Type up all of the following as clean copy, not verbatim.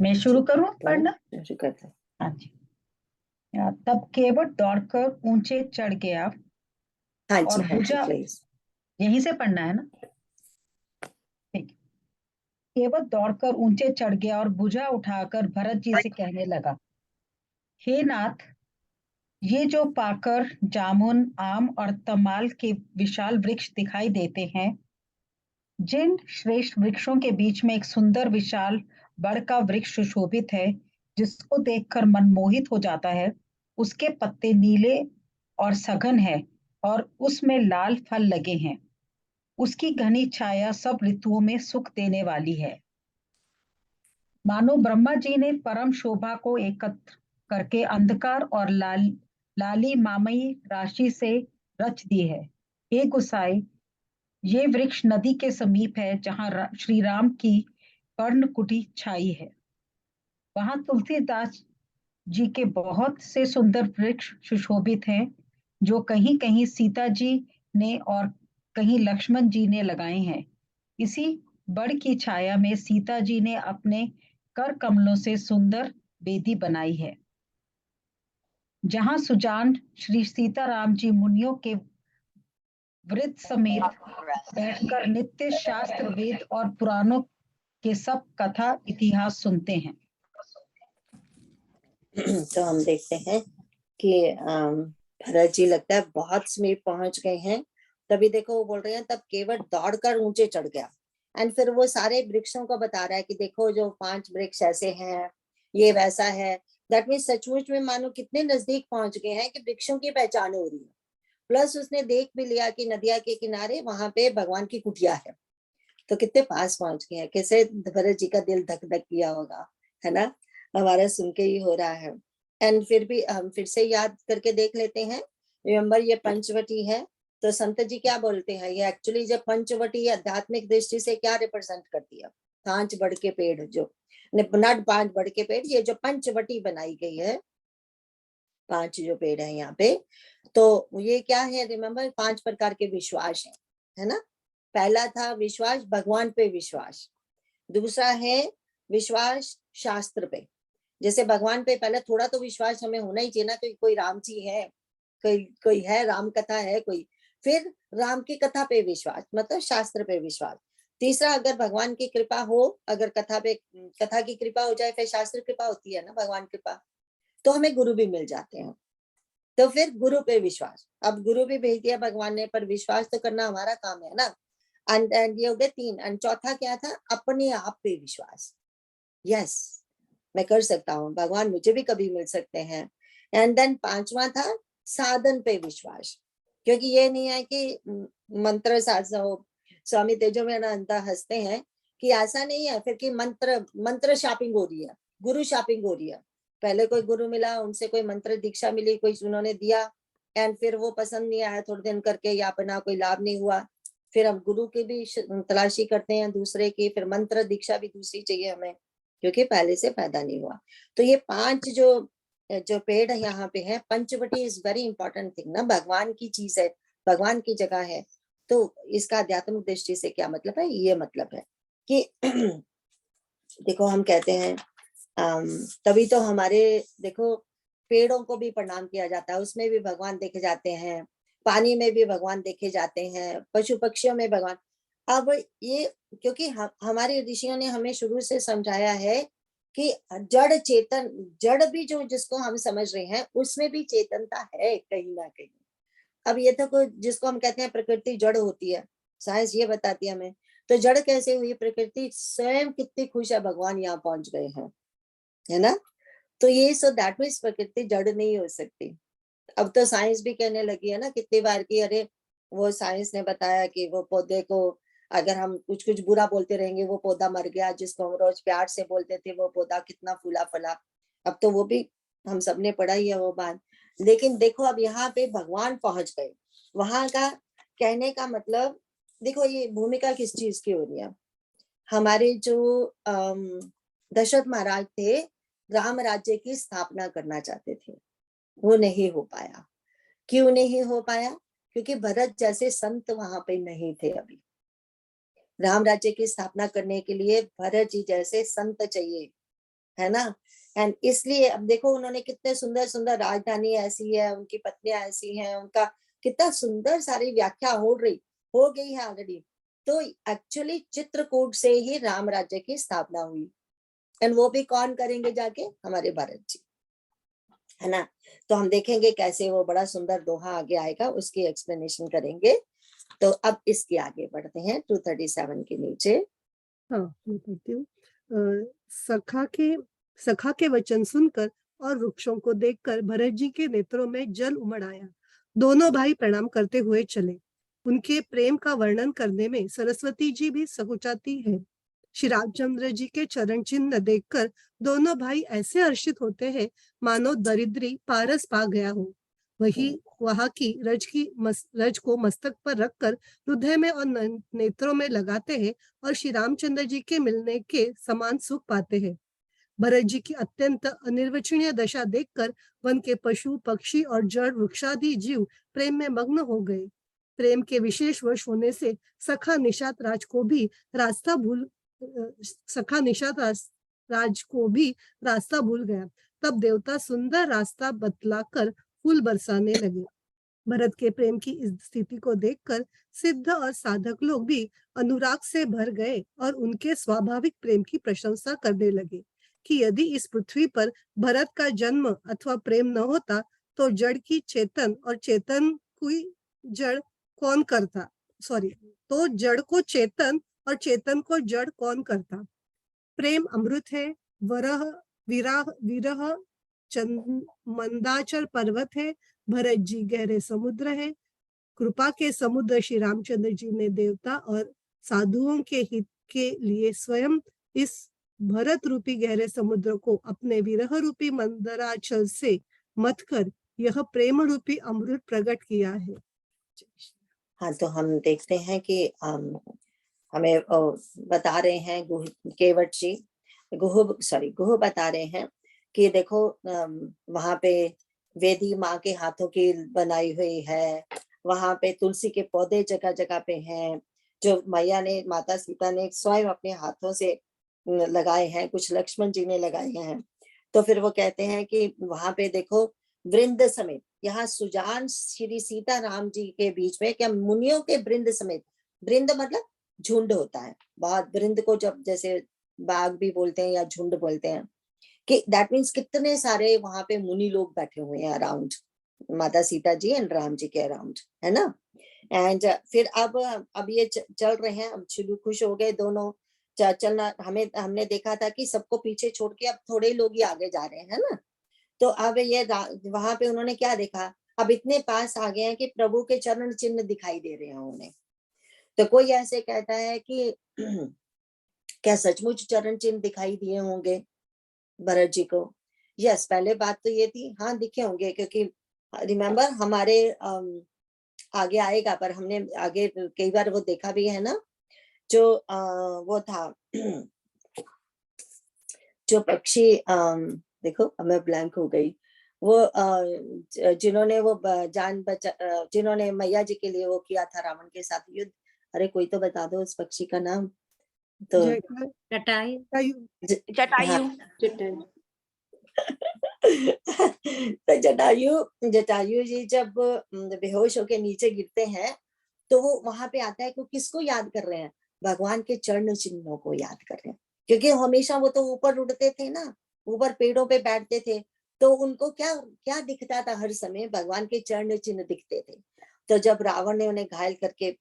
मैं शुरू करूं पढ़ना? शुरू करते हैं। हाँ जी। तब केवट दौड़कर ऊंचे चढ़ गया हाँ और जी, हाँ जी, भुजा, प्लीज। यहीं से पढ़ना है ना? ठीक। केवट दौड़कर ऊंचे चढ़ गया और भुजा उठाकर भरत जी से कहने लगा, हे नाथ, ये जो पाकर, जामुन, आम और तमाल के विशाल वृक्ष दिखाई देते हैं, जिन श्रेष्ठ वृक्षों के बीच में एक सुंदर विशाल बड़ का वृक्ष सुशोभित है, जिसको देखकर मन मोहित हो जाता है, उसके पत्ते नीले और सघन है और उसमें लाल फल लगे हैं। उसकी घनी छाया सब ऋतुओं में सुख देने वाली है। मानो ब्रह्मा जी ने परम शोभा को एकत्र करके अंधकार और लाली मामयी राशि से रच दी है। हे गुसाई, ये वृक्ष नदी के समीप है, जहां श्री राम की पर्ण कुटी छाई है। वहां तुलसीदास जी के बहुत से सुंदर वृक्ष सुशोभित हैं, जो कहीं कहीं सीता जी ने और कहीं लक्ष्मण जी ने लगाए हैं। इसी बड़ की छाया में सीता जी ने अपने कर कमलों से सुंदर बेदी बनाई है। जहां सुजान श्री सीताराम जी मुनियों के वृत्त समेत बैठकर नित्य शास्त्र, वेद और पुराणों के सब कथा इतिहास सुनते हैं। तो हम देखते हैं कि भरत जी लगता है बहुत समीप पहुंच गए हैं। तभी देखो वो बोल रहे हैं, तब केवट दौड़कर ऊंचे चढ़ गया। एंड फिर वो सारे वृक्षों को बता रहा है कि देखो जो 5 वृक्ष ऐसे हैं, ये वैसा है। दैट मीन्स सचमुच में मानो कितने नजदीक पहुंच गए हैं कि वृक्षों की पहचान हो रही है। प्लस उसने देख भी लिया कि नदिया के किनारे वहां पे भगवान की कुटिया है। तो कितने पास पहुंच गए हैं, कैसे भरत जी का दिल धक धक किया होगा, है ना? हमारा सुन के ही हो रहा है। एंड फिर भी हम फिर से याद करके देख लेते हैं। रिमेम्बर, ये पंचवटी है। तो संत जी क्या बोलते हैं, ये एक्चुअली जब पंचवटी आध्यात्मिक दृष्टि से क्या रिप्रेजेंट करती है? 5 बड़ के पेड़, जो नट 5 बड़ के पेड़, ये जो पंचवटी बनाई गई है, 5 जो पेड़ है यहाँ पे, तो ये क्या है? रिमेम्बर, 5 प्रकार के विश्वास है ना? पहला था विश्वास भगवान पे विश्वास। दूसरा है विश्वास शास्त्र पे। जैसे भगवान पे पहले थोड़ा तो विश्वास हमें होना ही चाहिए ना, कि कोई राम जी है, कोई कोई है, राम कथा है कोई। फिर राम की कथा पे विश्वास, मतलब शास्त्र पे विश्वास। तीसरा, अगर भगवान की कृपा हो, अगर कथा की कृपा हो जाए, फिर शास्त्र कृपा होती है ना, भगवान कृपा, तो हमें गुरु भी मिल जाते हैं। तो फिर गुरु पे विश्वास, अब गुरु भी भेज दिया भगवान ने, पर विश्वास तो करना हमारा काम है ना। एंड ये हो गए 3। एंड चौथा क्या था? अपने आप पे विश्वास। यस, मैं कर सकता हूँ, भगवान मुझे भी कभी मिल सकते हैं। एंड देन 5वां था साधन पे विश्वास। क्योंकि ये नहीं है कि मंत्र साधना हो। स्वामी तेजोमयानंद हंसते हैं कि ऐसा नहीं है फिर कि मंत्र शॉपिंग हो रही है, गुरु शॉपिंग हो रही है। पहले कोई गुरु मिला, उनसे कोई मंत्र दीक्षा मिली, कोई उन्होंने दिया, एंड फिर वो पसंद नहीं आया थोड़े दिन करके, या अपना कोई लाभ नहीं हुआ, फिर हम गुरु की भी तलाशी करते हैं दूसरे की, फिर मंत्र दीक्षा भी दूसरी चाहिए हमें, क्योंकि पहले से पैदा नहीं हुआ। तो ये 5 जो जो पेड़ यहाँ पे है, Panchavati is very important thing ना, भगवान की चीज है, भगवान की जगह है। तो इसका आध्यात्मिक दृष्टि से क्या मतलब है? ये मतलब है कि देखो हम कहते हैं तभी तो हमारे, देखो, पेड़ों को भी प्रणाम किया जाता है, उसमें भी भगवान देखे जाते हैं, पानी में भी भगवान देखे जाते हैं, पशु पक्षियों में भगवान। अब ये, क्योंकि हमारे ऋषियों ने हमें शुरू से समझाया है कि जड़ चेतन, जड़ भी जो जिसको हम समझ रहे हैं, उसमें भी चेतनता है कहीं ना कहीं। अब ये तो जिसको हम कहते हैं प्रकृति जड़ होती है, साइंस ये बताती है हमें। तो जड़ कैसे हुई? प्रकृति स्वयं कितनी खुश है भगवान यहाँ पहुंच गए हैं, है ना? तो ये सो दैट मीन्स प्रकृति जड़ नहीं हो सकती। अब तो साइंस भी कहने लगी है ना कितनी बार की, अरे वो साइंस ने बताया कि वो पौधे को अगर हम कुछ कुछ बुरा बोलते रहेंगे, वो पौधा मर गया, जिसको हम रोज प्यार से बोलते थे वो पौधा कितना फूला फला। अब तो वो भी हम सबने पढ़ा ही है वो बात। लेकिन देखो अब यहाँ पे भगवान पहुंच गए, वहां का कहने का मतलब, देखो ये भूमिका किस चीज की हो रही है? हमारे जो दशरथ महाराज थे, राम राज्य की स्थापना करना चाहते थे, वो नहीं हो पाया। क्यों नहीं हो पाया? क्योंकि भरत जैसे संत वहां पे नहीं थे अभी। राम राज्य की स्थापना करने के लिए भरत जी जैसे संत चाहिए, है ना। एंड इसलिए अब देखो उन्होंने कितने सुंदर सुंदर, राजधानी ऐसी है, उनकी पत्नियां ऐसी हैं, उनका कितना सुंदर सारी व्याख्या हो गई है ऑलरेडी। तो एक्चुअली चित्रकूट से ही राम राज्य की स्थापना हुई, एंड वो भी कौन करेंगे जाके, हमारे भरत जी, है ना। तो हम देखेंगे कैसे वो बड़ा सुंदर दोहा आगे आएगा, उसकी एक्सप्लेनेशन करेंगे। तो अब इसके आगे बढ़ते हैं 237 के नीचे। हाँ, मैं पढ़ती हूँ। सखा के वचन सुनकर और वृक्षों को देखकर भरत जी के नेत्रों में जल उमड़ आया। दोनों भाई प्रणाम करते हुए चले। उनके प्रेम का वर्णन करने में सरस्वती जी भी सकुचाती है। श्री रामचंद्र जी के चरण चिन्ह देखकर दोनों भाई ऐसे हर्षित होते हैं मानो दरिद्री पारस पा गया हो। वही वहां की रज को मस्तक पर रखकर हृदय में और नेत्रों में लगाते हैं और श्री रामचंद्र जी के मिलने के समान सुख पाते हैं। भरत जी की अत्यंत अनिर्वचनीय दशा देखकर वन के पशु पक्षी और जड़ वृक्षादि जीव प्रेम में मग्न हो गए। प्रेम के विशेष वश होने से सखा निषाद राज को भी रास्ता भूल गया। तब देवता सुंदर रास्ता बतलाकर फूल बरसाने लगे। भरत के प्रेम की इस स्थिति को देखकर सिद्ध और साधक लोग भी अनुराग से भर गए और उनके स्वाभाविक प्रेम की प्रशंसा करने लगे कि यदि इस पृथ्वी पर भरत का जन्म अथवा प्रेम न होता तो जड़ की चेतन और चेतन की जड़ कौन करता, तो जड़ को चेतन और चेतन को जड़ कौन करता। प्रेम अमृत है, वरह विरह मंदाचल पर्वत है, भरत जी गहरे समुद्र है। कृपा के समुद्र श्री रामचंद्र जी ने देवता और साधुओं के हित के लिए स्वयं इस भरत रूपी गहरे समुद्र को अपने विरह रूपी मंदराचल से मत कर यह प्रेम रूपी अमृत प्रकट किया है। हाँ, तो हम देखते हैं कि हमें बता रहे हैं केवट जी, गुह बता रहे हैं कि देखो वहां पे वेदी माँ के हाथों की बनाई हुई है, वहां पे तुलसी के पौधे जगह जगह पे हैं, जो माता सीता ने स्वयं अपने हाथों से लगाए हैं, कुछ लक्ष्मण जी ने लगाए हैं। तो फिर वो कहते हैं कि वहां पे देखो वृंद समेत, यहाँ सुजान श्री सीता राम जी के बीच में क्या मुनियों के वृंद समेत, वृंद मतलब झुंड होता है, बहुत वृंद को जब जैसे बाग भी बोलते हैं या झुंड बोलते हैं, कि दैट मीन्स कितने सारे वहां पे मुनि लोग बैठे हुए हैं अराउंड माता सीता जी एंड राम जी के अराउंड, है ना। एंड फिर अब ये चल रहे हैं, अब शुरू खुश हो गए दोनों चलना। हमने देखा था कि सबको पीछे छोड़ के अब थोड़े लोग ही आगे जा रहे हैं, है ना। तो अब ये वहां पे उन्होंने क्या देखा, अब इतने पास आ गए हैं कि प्रभु के चरण चिन्ह दिखाई दे रहे हैं उन्हें। तो कोई ऐसे कहता है कि क्या सचमुच चरण चिन्ह दिखाई दिए होंगे भरत जी को। यस, पहले बात तो ये थी, हाँ दिखे होंगे, क्योंकि रिमेम्बर हमारे आगे आएगा, पर हमने आगे कई बार वो देखा भी है ना, जो वो था जो पक्षी, देखो अब मैं ब्लैंक हो गई, वो जिन्होंने वो जान बचा, जिन्होंने मैया जी के लिए वो किया था रावण के साथ युद्ध, अरे कोई तो बता दो उस पक्षी का नाम। तो जटायु। तो जटायु जी जब बेहोश होके नीचे गिरते हैं, तो वो वहां पे आता है कि किसको याद कर रहे हैं, भगवान के चरण चिन्हों को याद कर रहे हैं, क्योंकि हमेशा वो तो ऊपर उड़ते थे ना, ऊपर पेड़ों पे बैठते थे, तो उनको क्या क्या दिखता था, हर समय भगवान के चरण चिन्ह दिखते थे। तो जब रावण ने उन्हें घायल करके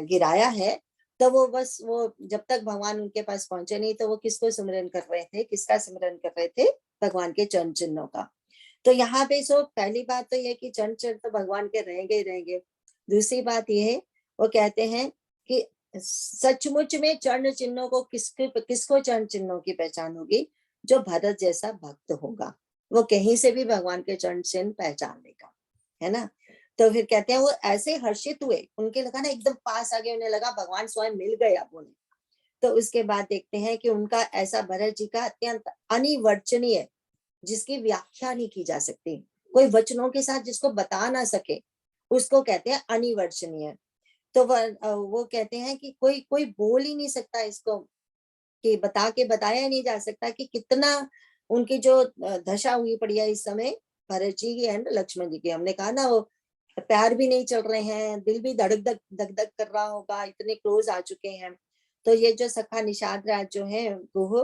गिराया है, तो वो बस वो जब तक भगवान उनके पास पहुंचे नहीं, तो वो किसको सिमरन कर रहे थे, किसका सिमरन कर रहे थे, भगवान के चरण चिन्हों का। तो यहाँ पे सो पहली बात तो ये कि चरण चिन्ह तो भगवान के रहेंगे ही रहेंगे। दूसरी बात ये है, वो कहते हैं कि सचमुच में चरण चिन्हों को किसको चरण चिन्हों की पहचान होगी, जो भरत जैसा भक्त होगा, वो कहीं से भी भगवान के चरण चिन्ह पहचान लेगा, है ना। तो फिर कहते हैं वो ऐसे हर्षित हुए, उनके लगा ना एकदम पास आ गए, उन्हें लगा भगवान स्वयं मिल गए अब उन्हें। तो उसके बाद देखते हैं कि उनका ऐसा भरत जी का अत्यंत अनिवर्चनीय, जिसकी व्याख्या नहीं की जा सकती, कोई वचनों के साथ जिसको बता ना सके, उसको कहते हैं अनिवर्चनीय। तो वो कहते हैं कि कोई बोल ही नहीं सकता इसको, कि बता के बताया नहीं जा सकता कि कितना उनकी जो दशा हुई पड़ी है इस समय भरत जी की एंड लक्ष्मण जी की। हमने कहा ना, वो पैर भी नहीं चल रहे हैं, दिल भी धड़क धक धक धक कर रहा होगा, इतने क्लोज आ चुके हैं। तो ये जो सखा निषाद राज जो है गुह,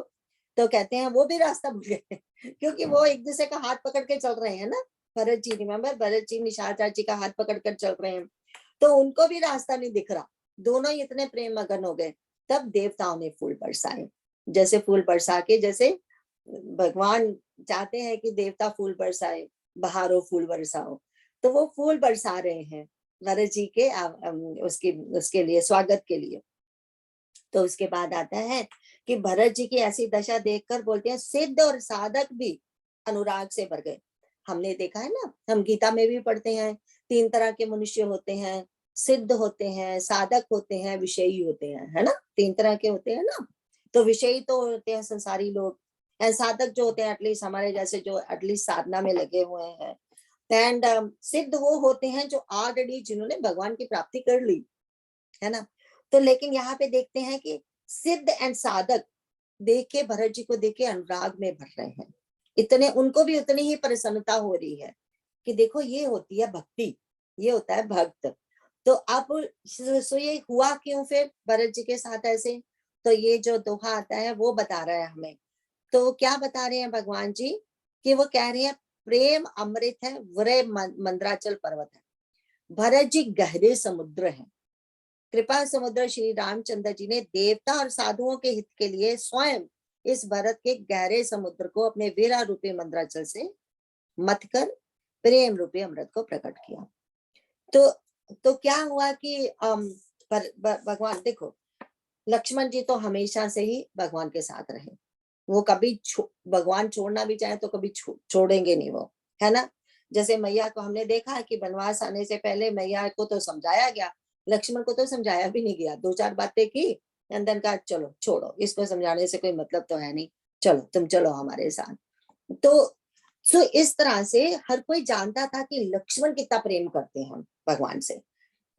तो कहते हैं वो भी रास्ता भूल गए क्योंकि वो एक दूसरे का हाथ पकड़ के चल रहे हैं ना। भरत जी, रिमेम्बर, भरत जी निषाद राज जी का हाथ पकड़ कर चल रहे हैं, तो उनको भी रास्ता नहीं दिख रहा, दोनों ही इतने प्रेम मगन हो गए। तब देवताओं ने फूल बरसाए, जैसे फूल बरसा के, जैसे भगवान चाहते हैं कि देवता फूल बरसाए, बहारो फूल बरसाओ, तो वो फूल बरसा रहे हैं भरत जी के उसके लिए, स्वागत के लिए। तो उसके बाद आता है कि भरत जी की ऐसी दशा देखकर बोलते हैं सिद्ध और साधक भी अनुराग से भर गए। हमने देखा है ना, हम गीता में भी पढ़ते हैं, 3 तरह के मनुष्य होते हैं, सिद्ध होते हैं, साधक होते हैं, विषयी होते हैं, है ना, 3 तरह के होते हैं ना। तो विषयी तो होते हैं संसारी लोग, एंड साधक जो होते हैं एटलीस्ट हमारे जैसे, जो एटलीस्ट साधना में लगे हुए हैं, एंड सिद्ध वो होते हैं जो ऑलरेडी जिन्होंने भगवान की प्राप्ति कर ली, है ना। तो लेकिन यहाँ पे देखते हैं कि सिद्ध एंड साधक देख के, भरत जी को देख के अनुराग में भर रहे हैं, इतने उनको भी उतनी ही प्रसन्नता हो रही है कि देखो ये होती है भक्ति, ये होता है भक्त। तो अब सो ये हुआ क्यों फिर भरत जी के साथ ऐसे, तो ये जो दोहा आता है वो बता रहा है हमें। तो क्या बता रहे हैं भगवान जी, कि वो कह रहे हैं प्रेम अमृत है, वरे मंद्राचल पर्वत है, भरत जी गहरे समुद्र है, कृपा समुद्र श्री रामचंद्र जी ने देवता और साधुओं के हित के लिए स्वयं इस भरत के गहरे समुद्र को अपने वीरा रूपी मंद्राचल से मथ कर प्रेम रूपी अमृत को प्रकट किया। तो क्या हुआ कि भगवान देखो, लक्ष्मण जी तो हमेशा से ही भगवान के साथ रहे, वो कभी भगवान छोड़ना भी चाहे तो कभी छोड़ेंगे नहीं वो, है ना। जैसे मैया को हमने देखा कि वनवास आने से पहले मैया को तो समझाया गया, लक्ष्मण को तो समझाया भी नहीं गया, 2-4 बातें की, नंदन का चलो छोड़ो, इसको समझाने से कोई मतलब तो है नहीं, चलो तुम चलो हमारे साथ। तो इस तरह से हर कोई जानता था कि लक्ष्मण कितना प्रेम करते हैं भगवान से,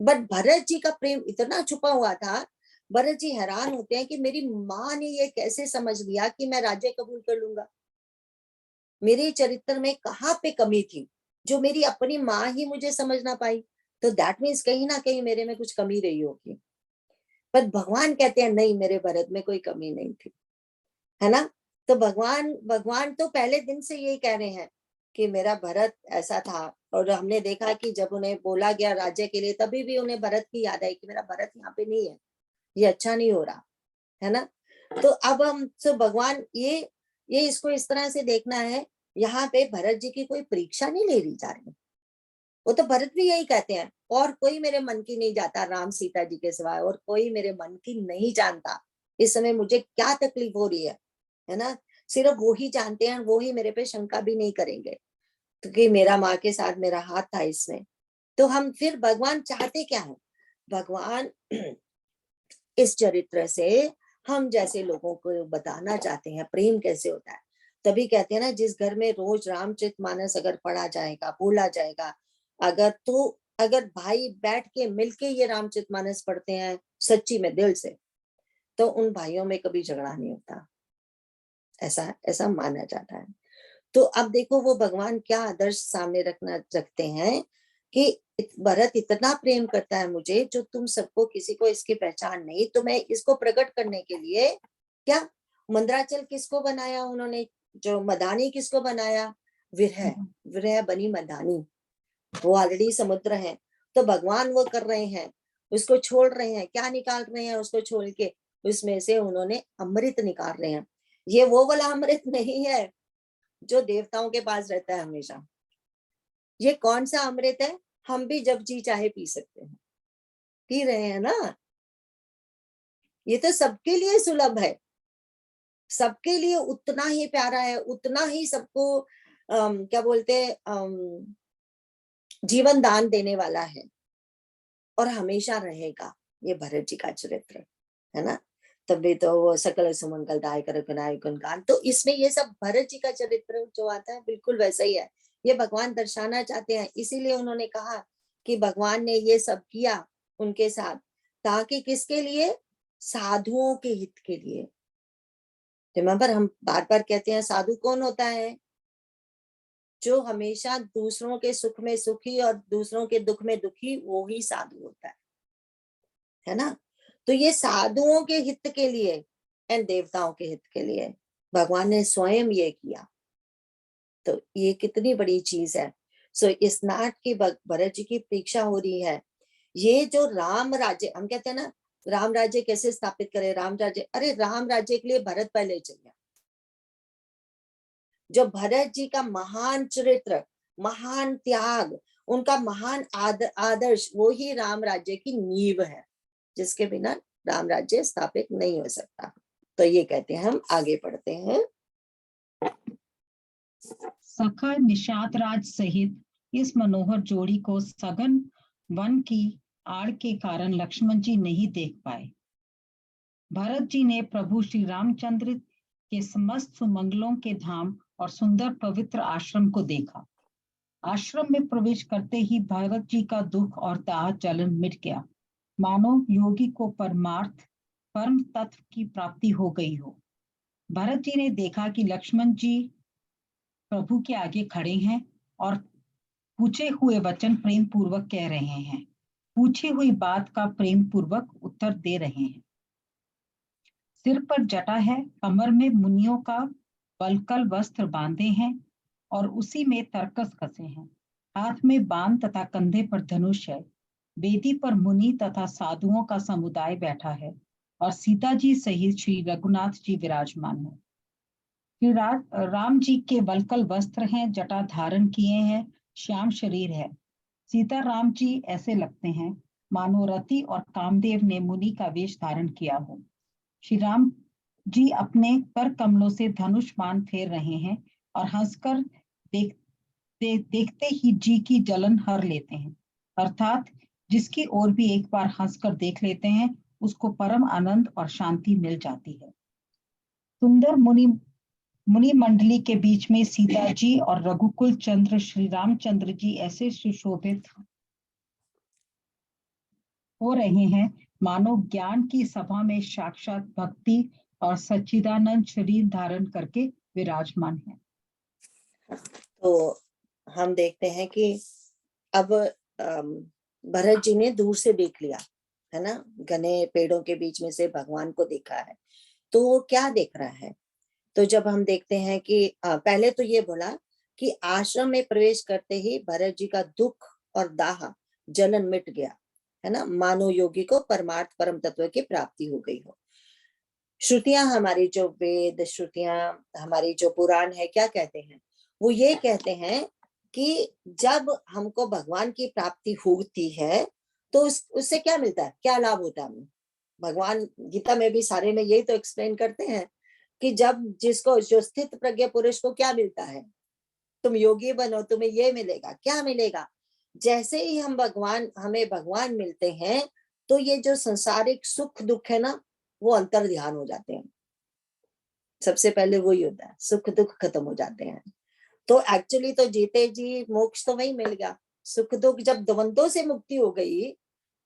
बट भरत जी का प्रेम इतना छुपा हुआ था। भरत जी हैरान होते हैं कि मेरी माँ ने ये कैसे समझ लिया कि मैं राज्य कबूल कर लूंगा, मेरे चरित्र में कहाँ पे कमी थी जो मेरी अपनी माँ ही मुझे समझ ना पाई। तो दैट मीन्स कहीं ना कहीं मेरे में कुछ कमी रही होगी, पर भगवान कहते हैं नहीं, मेरे भरत में कोई कमी नहीं थी, है ना। तो भगवान तो पहले दिन से यही कह रहे हैं कि मेरा भरत ऐसा था। और हमने देखा कि जब उन्हें बोला गया राज्य के लिए, तभी भी उन्हें भरत की याद आई कि मेरा भरत यहाँ पे नहीं है, ये अच्छा नहीं हो रहा, है ना। तो अब हम भगवान ये इसको इस तरह से देखना है, यहाँ पे भरत जी की कोई परीक्षा नहीं ले रही जा रही, वो तो भरत भी यही कहते हैं, और कोई मेरे मन की नहीं जाता राम सीता जी के सिवाय, और कोई मेरे मन की नहीं जानता इस समय मुझे क्या तकलीफ हो रही है ना। सिर्फ वो ही जानते हैं, वो ही मेरे पे शंका भी नहीं करेंगे, क्योंकि मेरा माँ के साथ मेरा हाथ था इसमें। तो हम फिर भगवान चाहते क्या है, भगवान इस चरित्र से हम जैसे लोगों को बताना चाहते हैं प्रेम कैसे होता है। तभी कहते हैं ना, जिस घर में रोज रामचरितमानस अगर पढ़ा जाएगा, बोला जाएगा, अगर भाई बैठ के मिलके ये रामचरितमानस पढ़ते हैं सच्ची में दिल से, तो उन भाइयों में कभी झगड़ा नहीं होता, ऐसा ऐसा माना जाता है। तो अब देखो वो भगवान क्या आदर्श सामने रखते हैं कि भरत इतना प्रेम करता है मुझे, जो तुम सबको किसी को इसकी पहचान नहीं, तो मैं इसको प्रकट करने के लिए क्या, मंदराचल किसको बनाया उन्होंने, जो मदानी किसको बनाया, विरह विरह बनी मदानी, वो ऑलरेडी समुद्र है। तो भगवान वो कर रहे हैं, उसको छोड़ रहे हैं, क्या निकाल रहे हैं उसको छोड़ के, उसमें से उन्होंने अमृत निकाल रहे हैं। ये वो वाला अमृत नहीं है जो देवताओं के पास रहता है हमेशा। ये कौन सा अमृत है, हम भी जब जी चाहे पी सकते हैं, पी रहे हैं ना। ये तो सबके लिए सुलभ है, सबके लिए उतना ही प्यारा है, उतना ही सबको क्या बोलते हैं, जीवन दान देने वाला है, और हमेशा रहेगा ये भरत जी का चरित्र, है ना। तभी तो वो सकल सुमंगल दायक रघुनाय गुणगान, तो इसमें ये सब भरत जी का चरित्र जो आता है बिल्कुल वैसा ही है। ये भगवान दर्शाना चाहते हैं, इसीलिए उन्होंने कहा कि भगवान ने ये सब किया उनके साथ, ताकि किसके लिए, साधुओं के हित के लिए, रिमेम्बर, हम बार बार कहते हैं साधु कौन होता है? जो हमेशा दूसरों के सुख में सुखी और दूसरों के दुख में दुखी, वो ही साधु होता है ना। तो ये साधुओं के हित के लिए एंड देवताओं के हित के लिए भगवान ने स्वयं ये किया। तो ये कितनी बड़ी चीज है। सो इस नाट की भरत जी की परीक्षा हो रही है। ये जो राम राज्य, हम कहते हैं ना राम राज्य कैसे स्थापित करें, राम राज्य, अरे राम राज्य के लिए भरत पहले चाहिए। जो भरत जी का महान चरित्र, महान त्याग, उनका महान आदर्श, वो ही राम राज्य की नींव है, जिसके बिना राम राज्य स्थापित नहीं हो सकता। तो ये कहते हैं, हम आगे पढ़ते हैं। सखा निषाद राज सहित इस मनोहर जोड़ी को सघन वन की आड़ के कारण लक्ष्मण जी नहीं देख पाए। भरत जी ने प्रभु श्री रामचंद्र के समस्त सुमंगलों के धाम और सुंदर पवित्र आश्रम को देखा। आश्रम में प्रवेश करते ही भरत जी का दुख और दाह जलन मिट गया, मानो योगी को परमार्थ परम तत्व की प्राप्ति हो गई हो। भरत जी ने देखा कि लक्ष्मण जी प्रभु के आगे खड़े हैं और पूछे हुए वचन प्रेम पूर्वक कह रहे हैं, पूछी हुई बात का प्रेम पूर्वक उत्तर दे रहे हैं। सिर पर जटा है, कमर में मुनियों का वलकल वस्त्र बांधे हैं और उसी में तरकस कसे हैं। हाथ में बाण तथा कंधे पर धनुष है। वेदी पर मुनि तथा साधुओं का समुदाय बैठा है और सीता जी सहित श्री रघुनाथ जी विराजमान है। श्री राम जी के वलकल वस्त्र हैं, जटा धारण किए हैं, श्याम शरीर है। सीता राम जी ऐसे लगते हैं मानो रति और कामदेव ने मुनि का वेश धारण किया हो। श्री राम जी अपने कर कमलों से धनुष बाण फेर रहे हैं और हंसकर देखते ही जी की जलन हर लेते हैं। अर्थात जिसकी ओर भी एक बार हंसकर देख लेते हैं, उसको परम आनंद और शांति मिल जाती है। सुंदर मुनि मंडली के बीच में सीता जी और रघुकुल चंद्र श्री रामचंद्र जी ऐसे सुशोभित हो रहे हैं मानो ज्ञान की सभा में साक्षात भक्ति और सच्चिदानंद शरीर धारण करके विराजमान है। तो हम देखते हैं कि अब भरत जी ने दूर से देख लिया है ना, घने पेड़ों के बीच में से भगवान को देखा है। तो वो क्या देख रहा है? तो जब हम देखते हैं कि पहले तो ये बोला कि आश्रम में प्रवेश करते ही भरत जी का दुख और दाह जलन मिट गया, है ना, मानो योगी को परमार्थ परम तत्व की प्राप्ति हो गई हो। श्रुतियां, हमारी जो वेद श्रुतियां, हमारी जो पुराण है, क्या कहते हैं? वो ये कहते हैं कि जब हमको भगवान की प्राप्ति होती है तो उससे क्या मिलता है, क्या लाभ होता है हमें? भगवान गीता में भी सारे में यही तो एक्सप्लेन करते हैं कि जब जिसको जो स्थित प्रज्ञ पुरुष को क्या मिलता है, तुम योगी बनो, तुम्हें ये मिलेगा। क्या मिलेगा? जैसे ही हमें भगवान मिलते हैं तो ये जो संसारिक सुख दुख है ना, वो अंतर ध्यान हो जाते हैं। सबसे पहले वही होता है, सुख दुख खत्म हो जाते हैं। तो एक्चुअली तो जीते जी मोक्ष तो वही मिल गया। सुख दुख जब द्वंद्वों से मुक्ति हो गई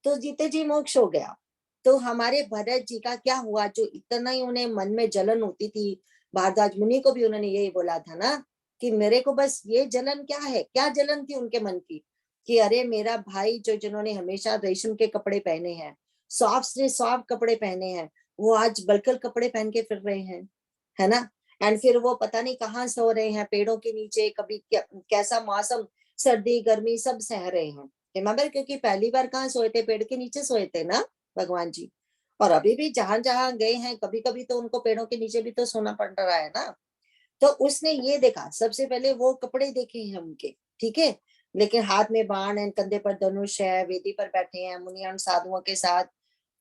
तो जीते जी मोक्ष हो गया। तो हमारे भरत जी का क्या हुआ, जो इतना ही उन्हें मन में जलन होती थी, भारद्वाज मुनि को भी उन्होंने यही बोला था ना कि मेरे को बस ये जलन क्या है, क्या जलन थी उनके मन की कि अरे मेरा भाई जो जिन्होंने हमेशा रेशम के कपड़े पहने हैं, सॉफ्ट से सॉफ्ट कपड़े पहने हैं, वो आज बलकल कपड़े पहन के फिर रहे हैं, है ना। एंड फिर वो पता नहीं कहाँ सो रहे हैं, पेड़ों के नीचे, कभी कैसा मौसम, सर्दी गर्मी सब सह रहे हैं। रिमेम्बर, क्योंकि पहली बार कहाँ सोए थे, पेड़ के नीचे सोए थे ना भगवान जी। और अभी भी जहां जहां गए हैं कभी कभी तो उनको पेड़ों के नीचे भी तो सोना पड़ रहा है ना। तो उसने ये देखा, सबसे पहले वो कपड़े देखे हैं उनके, ठीक है, लेकिन हाथ में बाण है, कंधे पर धनुष है, वेदी पर बैठे हैं मुनियन साधुओं के साथ।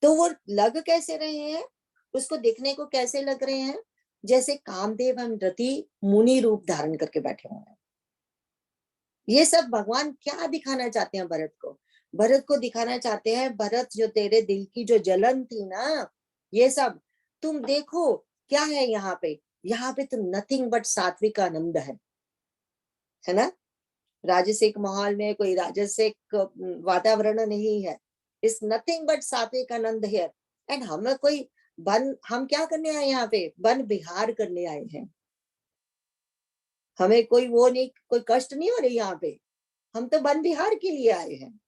तो वो लग कैसे रहे हैं, उसको देखने को कैसे लग रहे हैं, जैसे कामदेव हम रति मुनि रूप धारण करके बैठे हुए हैं। ये सब भगवान क्या दिखाना चाहते हैं भरत को? भरत को दिखाना चाहते हैं, भरत जो तेरे दिल की जो जलन थी ना, ये सब तुम देखो क्या है यहाँ पे तो नथिंग बट सात्विक आनंद है ना। राजसिक माहौल में कोई राजसिक वातावरण नहीं है, इस नथिंग बट सात्विक आनंद है। एंड हमें कोई वन, हम क्या करने आए यहाँ पे? वन विहार करने आए हैं। हमें कोई वो नहीं, कोई कष्ट नहीं हो रही यहाँ पे, हम तो वन विहार के लिए आए हैं,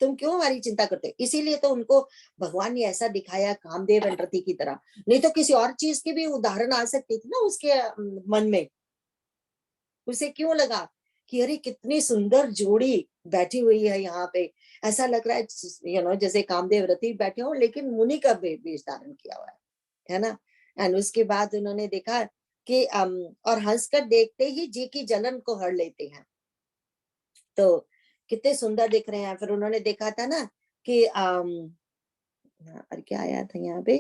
तुम क्यों हमारी चिंता करते हो? इसीलिए तो उनको भगवान ने ऐसा दिखाया कामदेव एंड रति की तरह, नहीं तो किसी और चीज की भी उदाहरण आ सकती थी ना उसके मन में। उसे क्यों लगा कि अरे कितनी सुंदर जोड़ी बैठी हुई है यहाँ पे, ऐसा लग रहा है जैसे कामदेव रति बैठे हो लेकिन मुनि का वेश धारण किया हुआ है ना। एंड उसके बाद उन्होंने देखा कि और हंसकर देखते ही जी की जलन को हर लेते हैं, तो कितने सुंदर दिख रहे हैं। फिर उन्होंने देखा था ना कि और क्या आया था यहाँ पे,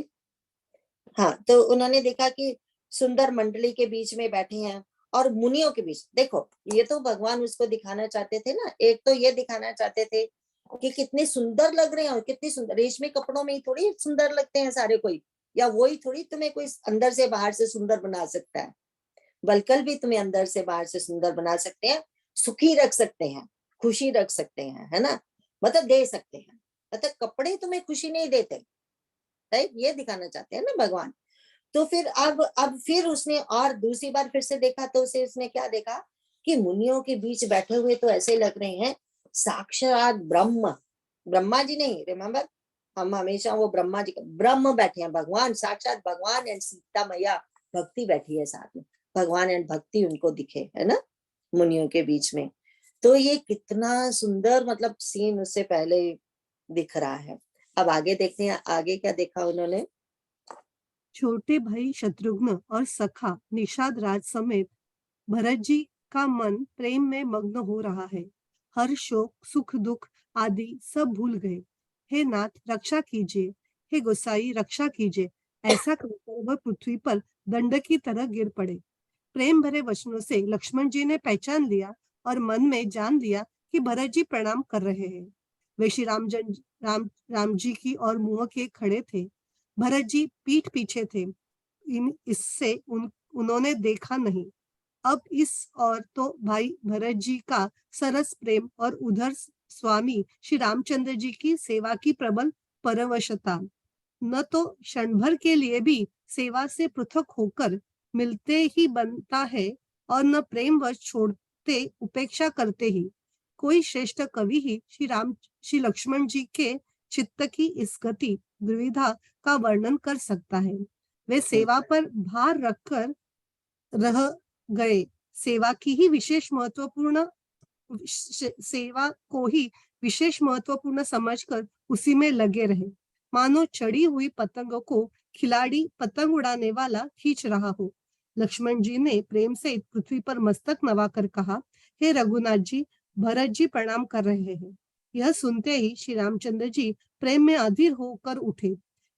हाँ, तो उन्होंने देखा कि सुंदर मंडली के बीच में बैठे हैं और मुनियों के बीच। देखो ये तो भगवान उसको दिखाना चाहते थे ना, एक तो ये दिखाना चाहते थे कि कितने सुंदर लग रहे हैं, और कितनी सुंदर, रेशमी कपड़ों में ही थोड़ी सुंदर लगते हैं सारे कोई, या वही थोड़ी तुम्हें कोई अंदर से बाहर से सुंदर बना सकता है। बलकल भी तुम्हें अंदर से बाहर से सुंदर बना सकते हैं, सुखी रख सकते हैं, खुशी रख सकते हैं, है ना, मतलब दे सकते हैं। मतलब कपड़े तुम्हें खुशी नहीं देते, राइट, ये दिखाना चाहते हैं ना भगवान। तो फिर अब फिर उसने और दूसरी बार फिर से देखा, तो उसे उसने क्या देखा कि मुनियों के बीच बैठे हुए तो ऐसे लग रहे हैं साक्षात ब्रह्म, ब्रह्मा जी नहीं, रिमेम्बर, हम हमेशा वो ब्रह्मा जी, ब्रह्म बैठे हैं, भगवान, साक्षात भगवान एंड सीता मैया भक्ति बैठी है साथ में, भगवान एंड भक्ति उनको दिखे, है ना, मुनियों के बीच में। तो ये कितना सुंदर मतलब सीन उससे पहले दिख रहा है। अब आगे देखते हैं आगे क्या देखा उन्होंने। छोटे भाई शत्रुघ्न और सखा निषाद राज समेत भरत जी का मन प्रेम में मग्न हो रहा है। हर शोक सुख दुख आदि सब भूल गए। हे नाथ रक्षा कीजिए, हे गोसाई रक्षा कीजिए, ऐसा कहकर वह पृथ्वी पर दंड की तरह गिर पड़े। प्रेम भरे वचनों से लक्ष्मण जी ने पहचान लिया और मन में जान लिया कि भरत जी प्रणाम कर रहे हैं। वे श्री राम जी की ओर मुंह के खड़े थे। भरत जी पीठ पीछे थे। इससे उन्होंने देखा नहीं। अब इस और तो भाई भरत जी का सरस प्रेम और उधर स्वामी श्री रामचंद्र जी की सेवा की प्रबल परवशता, न तो क्षण भर के लिए भी सेवा से पृथक होकर मिलते ही बनता है और न प्रेम वश छोड़ते उपेक्षा करते ही। कोई श्रेष्ठ कवि ही श्री लक्ष्मण जी के चित्त की इस गति द्विविधा का वर्णन कर सकता है। वे सेवा पर भार रखकर रह गए, सेवा की ही विशेष महत्वपूर्ण सेवा को ही विशेष महत्वपूर्ण समझकर उसी में लगे रहे, मानो चढ़ी हुई पतंग को खिलाड़ी पतंग उड़ाने वाला खींच रहा हो। लक्ष्मण जी ने प्रेम से पृथ्वी पर मस्तक नवाकर कहा, हे रघुनाथ जी, भरत जी प्रणाम कर रहे हैं। यह सुनते ही श्री रामचंद्र जी प्रेम में अधीर होकर उठे।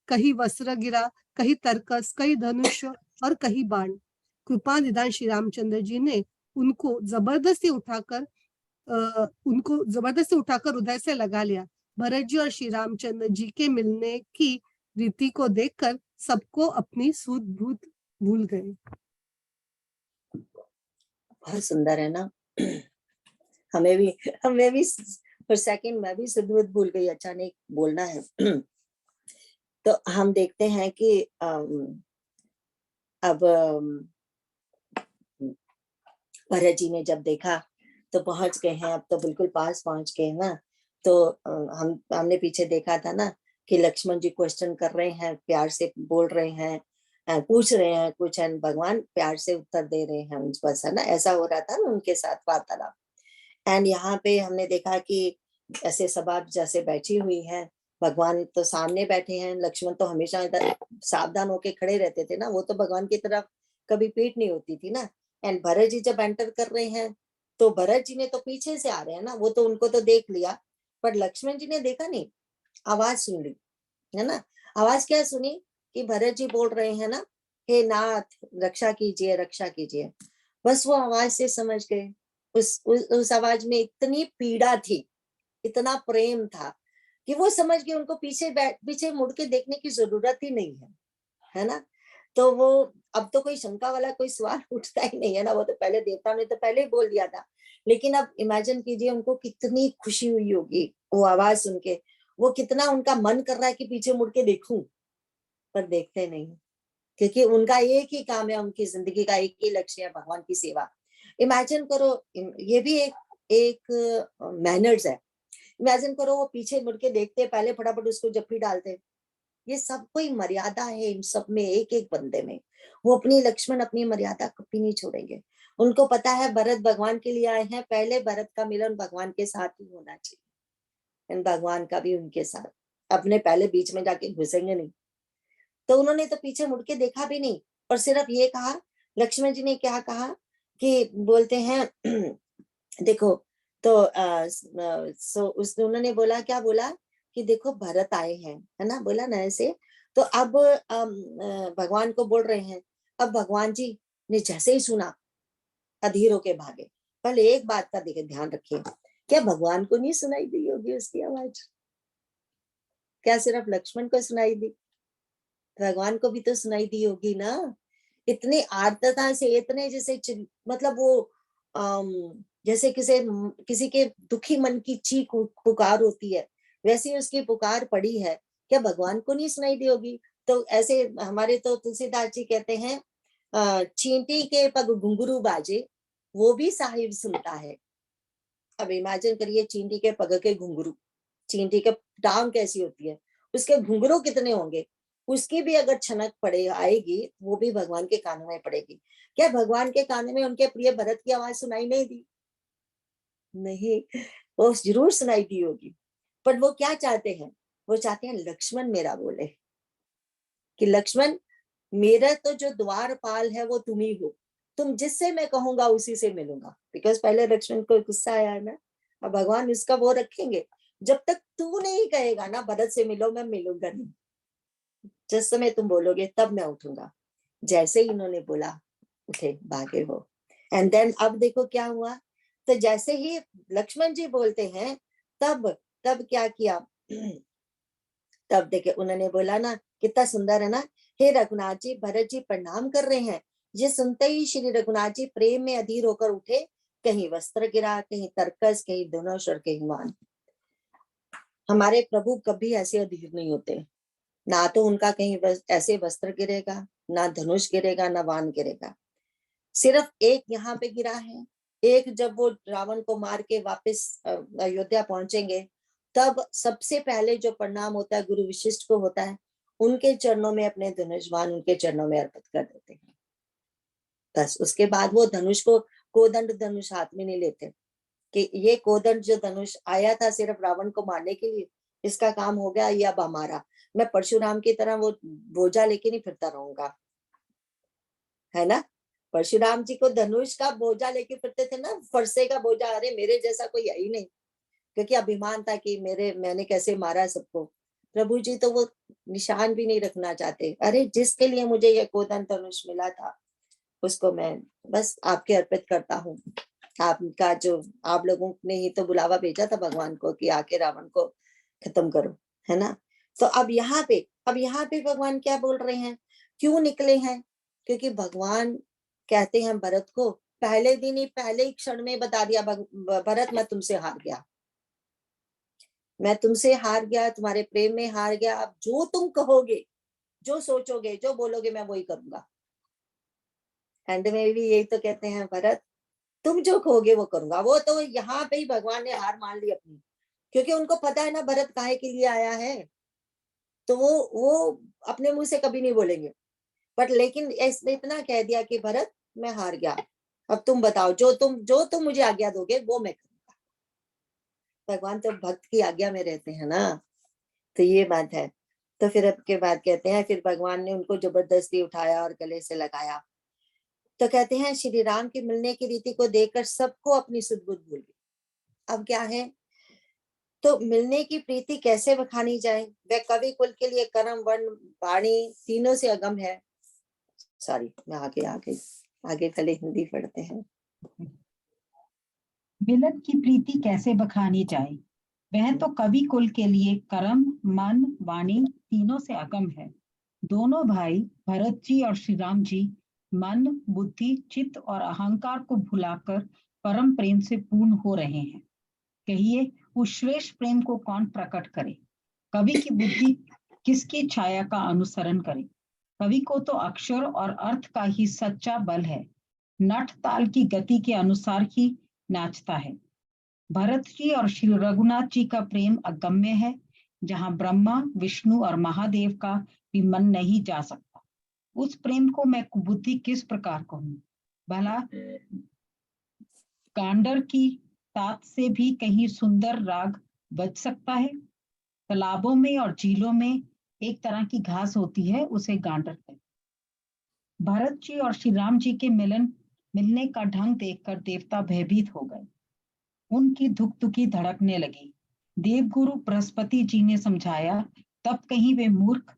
कहीं वस्त्र गिरा, कहीं तरकस, कहीं धनुष और कहीं बाण। कृपा निधान श्री रामचंद्र जी ने उनको जबरदस्ती उठाकर उधर से लगा लिया। भरत जी और श्री रामचंद्र जी के मिलने की रीति को देखकर सबको अपनी सूझ बूझ भूल गए। बहुत सुंदर है ना। हमें भी फॉर सेकंड मैं भी सुध भूल गई, अच्छा नहीं बोलना है। तो हम देखते हैं कि अब भरत जी ने जब देखा तो पहुंच गए हैं, अब तो बिल्कुल पास पहुंच गए हैं ना। तो हमने पीछे देखा था ना कि लक्ष्मण जी क्वेश्चन कर रहे हैं, प्यार से बोल रहे हैं, पूछ रहे हैं कुछ, एंड भगवान प्यार से उत्तर दे रहे हैं उस पर, है ना, ऐसा हो रहा था ना उनके साथ वार्तालाप। एंड यहाँ पे हमने देखा कि ऐसे सभा जैसे बैठी हुई है, भगवान तो सामने बैठे हैं, लक्ष्मण तो हमेशा इधर सावधान होके खड़े रहते थे ना, वो तो भगवान की तरफ कभी पीठ नहीं होती थी ना। एंड भरत जी जब एंटर कर रहे हैं तो भरत जी ने तो पीछे से आ रहे हैं ना, वो तो उनको तो देख लिया, पर लक्ष्मण जी ने देखा नहीं, आवाज सुन ली, है ना। आवाज क्या सुनी कि भरत जी बोल रहे हैं ना, हे नाथ रक्षा कीजिए रक्षा कीजिए। बस वो आवाज से समझ गए, उस आवाज में इतनी पीड़ा थी, इतना प्रेम था कि वो समझ गए, उनको पीछे मुड़ के देखने की जरूरत ही नहीं है ना। तो वो अब तो कोई शंका वाला कोई सवाल उठता ही नहीं है ना, वो तो पहले देवताओं ने तो पहले ही बोल दिया था। लेकिन अब इमेजिन कीजिए उनको कितनी खुशी हुई होगी वो आवाज सुन के, वो कितना उनका मन कर रहा है कि पीछे मुड़ के देखूं, पर देखते नहीं, क्योंकि उनका एक ही काम है, उनकी जिंदगी का एक ही लक्ष्य है, भगवान की सेवा। इमेजिन करो, ये भी एक मैनर्स है। इमेजिन करो वो पीछे मुड़ के देखते, पहले फटाफट उसको जप्पी डालते। ये सब कोई मर्यादा है इन सब में, एक एक बंदे में। वो अपनी लक्ष्मण अपनी मर्यादा कभी नहीं छोड़ेंगे। उनको पता है भरत भगवान के लिए आए हैं, पहले भरत का मिलन भगवान के साथ ही होना चाहिए, भगवान का भी उनके साथ, अपने पहले बीच में जाके घुसेंगे नहीं। तो उन्होंने तो पीछे मुड़ के देखा भी नहीं, और सिर्फ ये कहा, लक्ष्मण जी ने क्या कहा कि बोलते हैं देखो, तो उन्होंने बोला, क्या बोला कि देखो भरत आए हैं, है ना, बोला ना ऐसे। तो अब भगवान को बोल रहे हैं। अब भगवान जी ने जैसे ही सुना, अधीर होके भागे। पहले एक बात का ध्यान रखिए, क्या भगवान को नहीं सुनाई दी होगी उसकी आवाज? क्या सिर्फ लक्ष्मण को सुनाई दी? भगवान को भी तो सुनाई दी होगी ना। इतनी आर्तता से, इतने जैसे मतलब वो जैसे किसी के दुखी मन की चीख पुकार होती है, वैसी उसकी पुकार पड़ी है। क्या भगवान को नहीं सुनाई दी होगी? तो ऐसे हमारे तो तुलसीदास जी कहते हैं, चींटी के पग घुंघरू बाजे, वो भी साहिब सुनता है। अब इमेजिन करिए, चींटी के पग के घुंघरू, चींटी के टांग कैसी होती है, उसके घुंघरू कितने होंगे, उसकी भी अगर छनक पड़े आएगी, वो भी भगवान के कानों में पड़ेगी। क्या भगवान के कानों में उनके प्रिय भरत की आवाज सुनाई नहीं दी? नहीं, वो जरूर सुनाई दी होगी। पर वो क्या चाहते हैं? वो चाहते हैं लक्ष्मण मेरा बोले कि लक्ष्मण, मेरा तो जो द्वारपाल है वो तुम ही हो, तुम जिससे मैं कहूंगा उसी से मिलूंगा। बिकॉज पहले लक्ष्मण को गुस्सा आया है ना, अब भगवान उसका वो रखेंगे, जब तक तू नहीं कहेगा ना भरत से मिलो, मैं मिलूंगा नहीं। जिस समय तुम बोलोगे तब मैं उठूंगा। जैसे ही इन्होंने बोला, उठे, भागे वो। एंड देन अब देखो क्या हुआ। तो जैसे ही लक्ष्मण जी बोलते हैं, तब तब क्या किया तब देखे उन्होंने बोला ना, कितना सुंदर है ना, हे रघुनाथ जी, भरत जी प्रणाम कर रहे हैं। ये सुनते ही श्री रघुनाथ जी प्रेम में अधीर होकर उठे, कहीं वस्त्र गिरा, कहीं तरकस, कहीं धनुष और कहीं मान। हमारे प्रभु कभी ऐसे अधीर नहीं होते, ना तो उनका कहीं ऐसे वस्त्र गिरेगा, ना धनुष गिरेगा, ना वान गिरेगा। सिर्फ एक यहाँ पे गिरा है, एक जब वो रावण को मार के वापस अयोध्या पहुंचेंगे, तब सबसे पहले जो प्रणाम होता है गुरु विशिष्ट को होता है, उनके चरणों में अपने धनुषवान उनके चरणों में अर्पित कर देते हैं। बस उसके बाद वो धनुष को, कोदंड धनुष हाथ में नहीं लेते कि ये कोदंड जो धनुष आया था सिर्फ रावण को मारने के लिए, इसका काम हो गया, ये अब हमारा, मैं परशुराम की तरह वो बोझा लेके नहीं फिरता रहूंगा, है ना। परशुराम जी को धनुष का बोझा लेके फिरते थे ना, फरसे का बोझा, अरे मेरे जैसा कोई है ही नहीं, क्योंकि अभिमान था कि मैंने कैसे मारा सबको। प्रभु जी तो वो निशान भी नहीं रखना चाहते, अरे जिसके लिए मुझे ये कोदंड धनुष मिला था, उसको मैं बस आपके अर्पित करता हूँ। आपका जो, आप लोगों ने ही तो बुलावा भेजा था भगवान को कि आके रावण को खत्म करो, है ना। तो अब यहाँ पे भगवान क्या बोल रहे हैं, क्यों निकले हैं? क्योंकि भगवान कहते हैं भरत को, पहले दिन ही, पहले ही क्षण में बता दिया, भरत मैं तुमसे हार गया, मैं तुमसे हार गया, तुम्हारे प्रेम में हार गया। अब जो तुम कहोगे, जो सोचोगे, जो बोलोगे, मैं वही करूंगा। एंड में भी यही तो कहते हैं, भरत तुम जो कहोगे वो करूंगा। वो तो यहाँ पे ही भगवान ने हार मान ली अपनी, क्योंकि उनको पता है ना भरत काहे के लिए आया है, तो वो अपने मुंह से कभी नहीं बोलेंगे। बट लेकिन इसने इतना कह दिया कि भरत मैं हार गया, अब तुम बताओ, जो तुम मुझे आज्ञा दोगे वो मैं करूंगा। भगवान तो भक्त की आज्ञा में रहते हैं ना, तो ये बात है। तो फिर अब के बाद कहते हैं, फिर भगवान ने उनको जबरदस्ती उठाया और गले से लगाया। तो कहते हैं श्री राम के मिलने की रीति को देखकर सबको अपनी सुध-बुध भूल गई। अब क्या है, तो मिलने की प्रीति कैसे बखानी जाए, वह कवि कुल के लिए कर्म वर्ण वाणी तीनों से अगम है। सॉरी, मैं आगे पहले हिंदी पढ़ते हैं। मिलन की प्रीति कैसे बखानी जाए, वह तो कवि कुल के लिए कर्म मन वाणी तीनों से अगम है। दोनों भाई भरत जी और श्री राम जी मन बुद्धि चित्त और अहंकार को भुलाकर परम प्रेम से पूर्ण हो रहे हैं। कहिए उस श्रेष्ठ प्रेम को कौन प्रकट करे। कवि की बुद्धि किसकी छाया का अनुसरण करें। कवि को तो अक्षर और अर्थ का ही सच्चा बल है, नट ताल की गति के अनुसार ही नाचता है। भरत जी और श्री रघुनाथ जी का प्रेम अगम्य है, जहां ब्रह्मा विष्णु और महादेव का भी मन नहीं जा सकता। उस प्रेम को मैं कुबुद्धि किस प्रकार कहूं। भला गांडर की तात से भी कहीं सुंदर राग बज सकता है। तालाबों में और झीलों में एक तरह की घास होती है, उसे गांडर कहते हैं। भरत जी और श्री राम जी के मिलने का ढंग देखकर देवता भयभीत हो गए। उनकी धुकधुकी धड़कने लगी। देवगुरु बृहस्पति जी ने समझाया, तब कहीं वे मूर्ख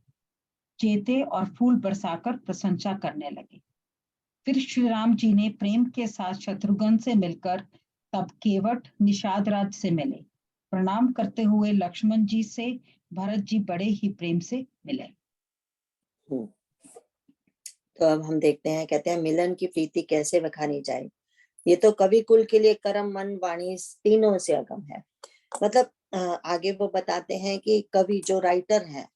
चेते और फूल बरसाकर प्रशंसा करने लगे। फिर श्री राम जी ने प्रेम के साथ शत्रुघ्न से मिलकर तब केवट निषाद राज से मिले। प्रणाम करते हुए लक्ष्मण जी से भरत जी बड़े ही प्रेम से मिले। तो अब हम देखते हैं, कहते हैं मिलन की प्रीति कैसे बखानी जाए। ये तो कवि कुल के लिए कर्म मन वाणी तीनों से अगम है। मतलब आगे वो बताते हैं कि कवि जो राइटर है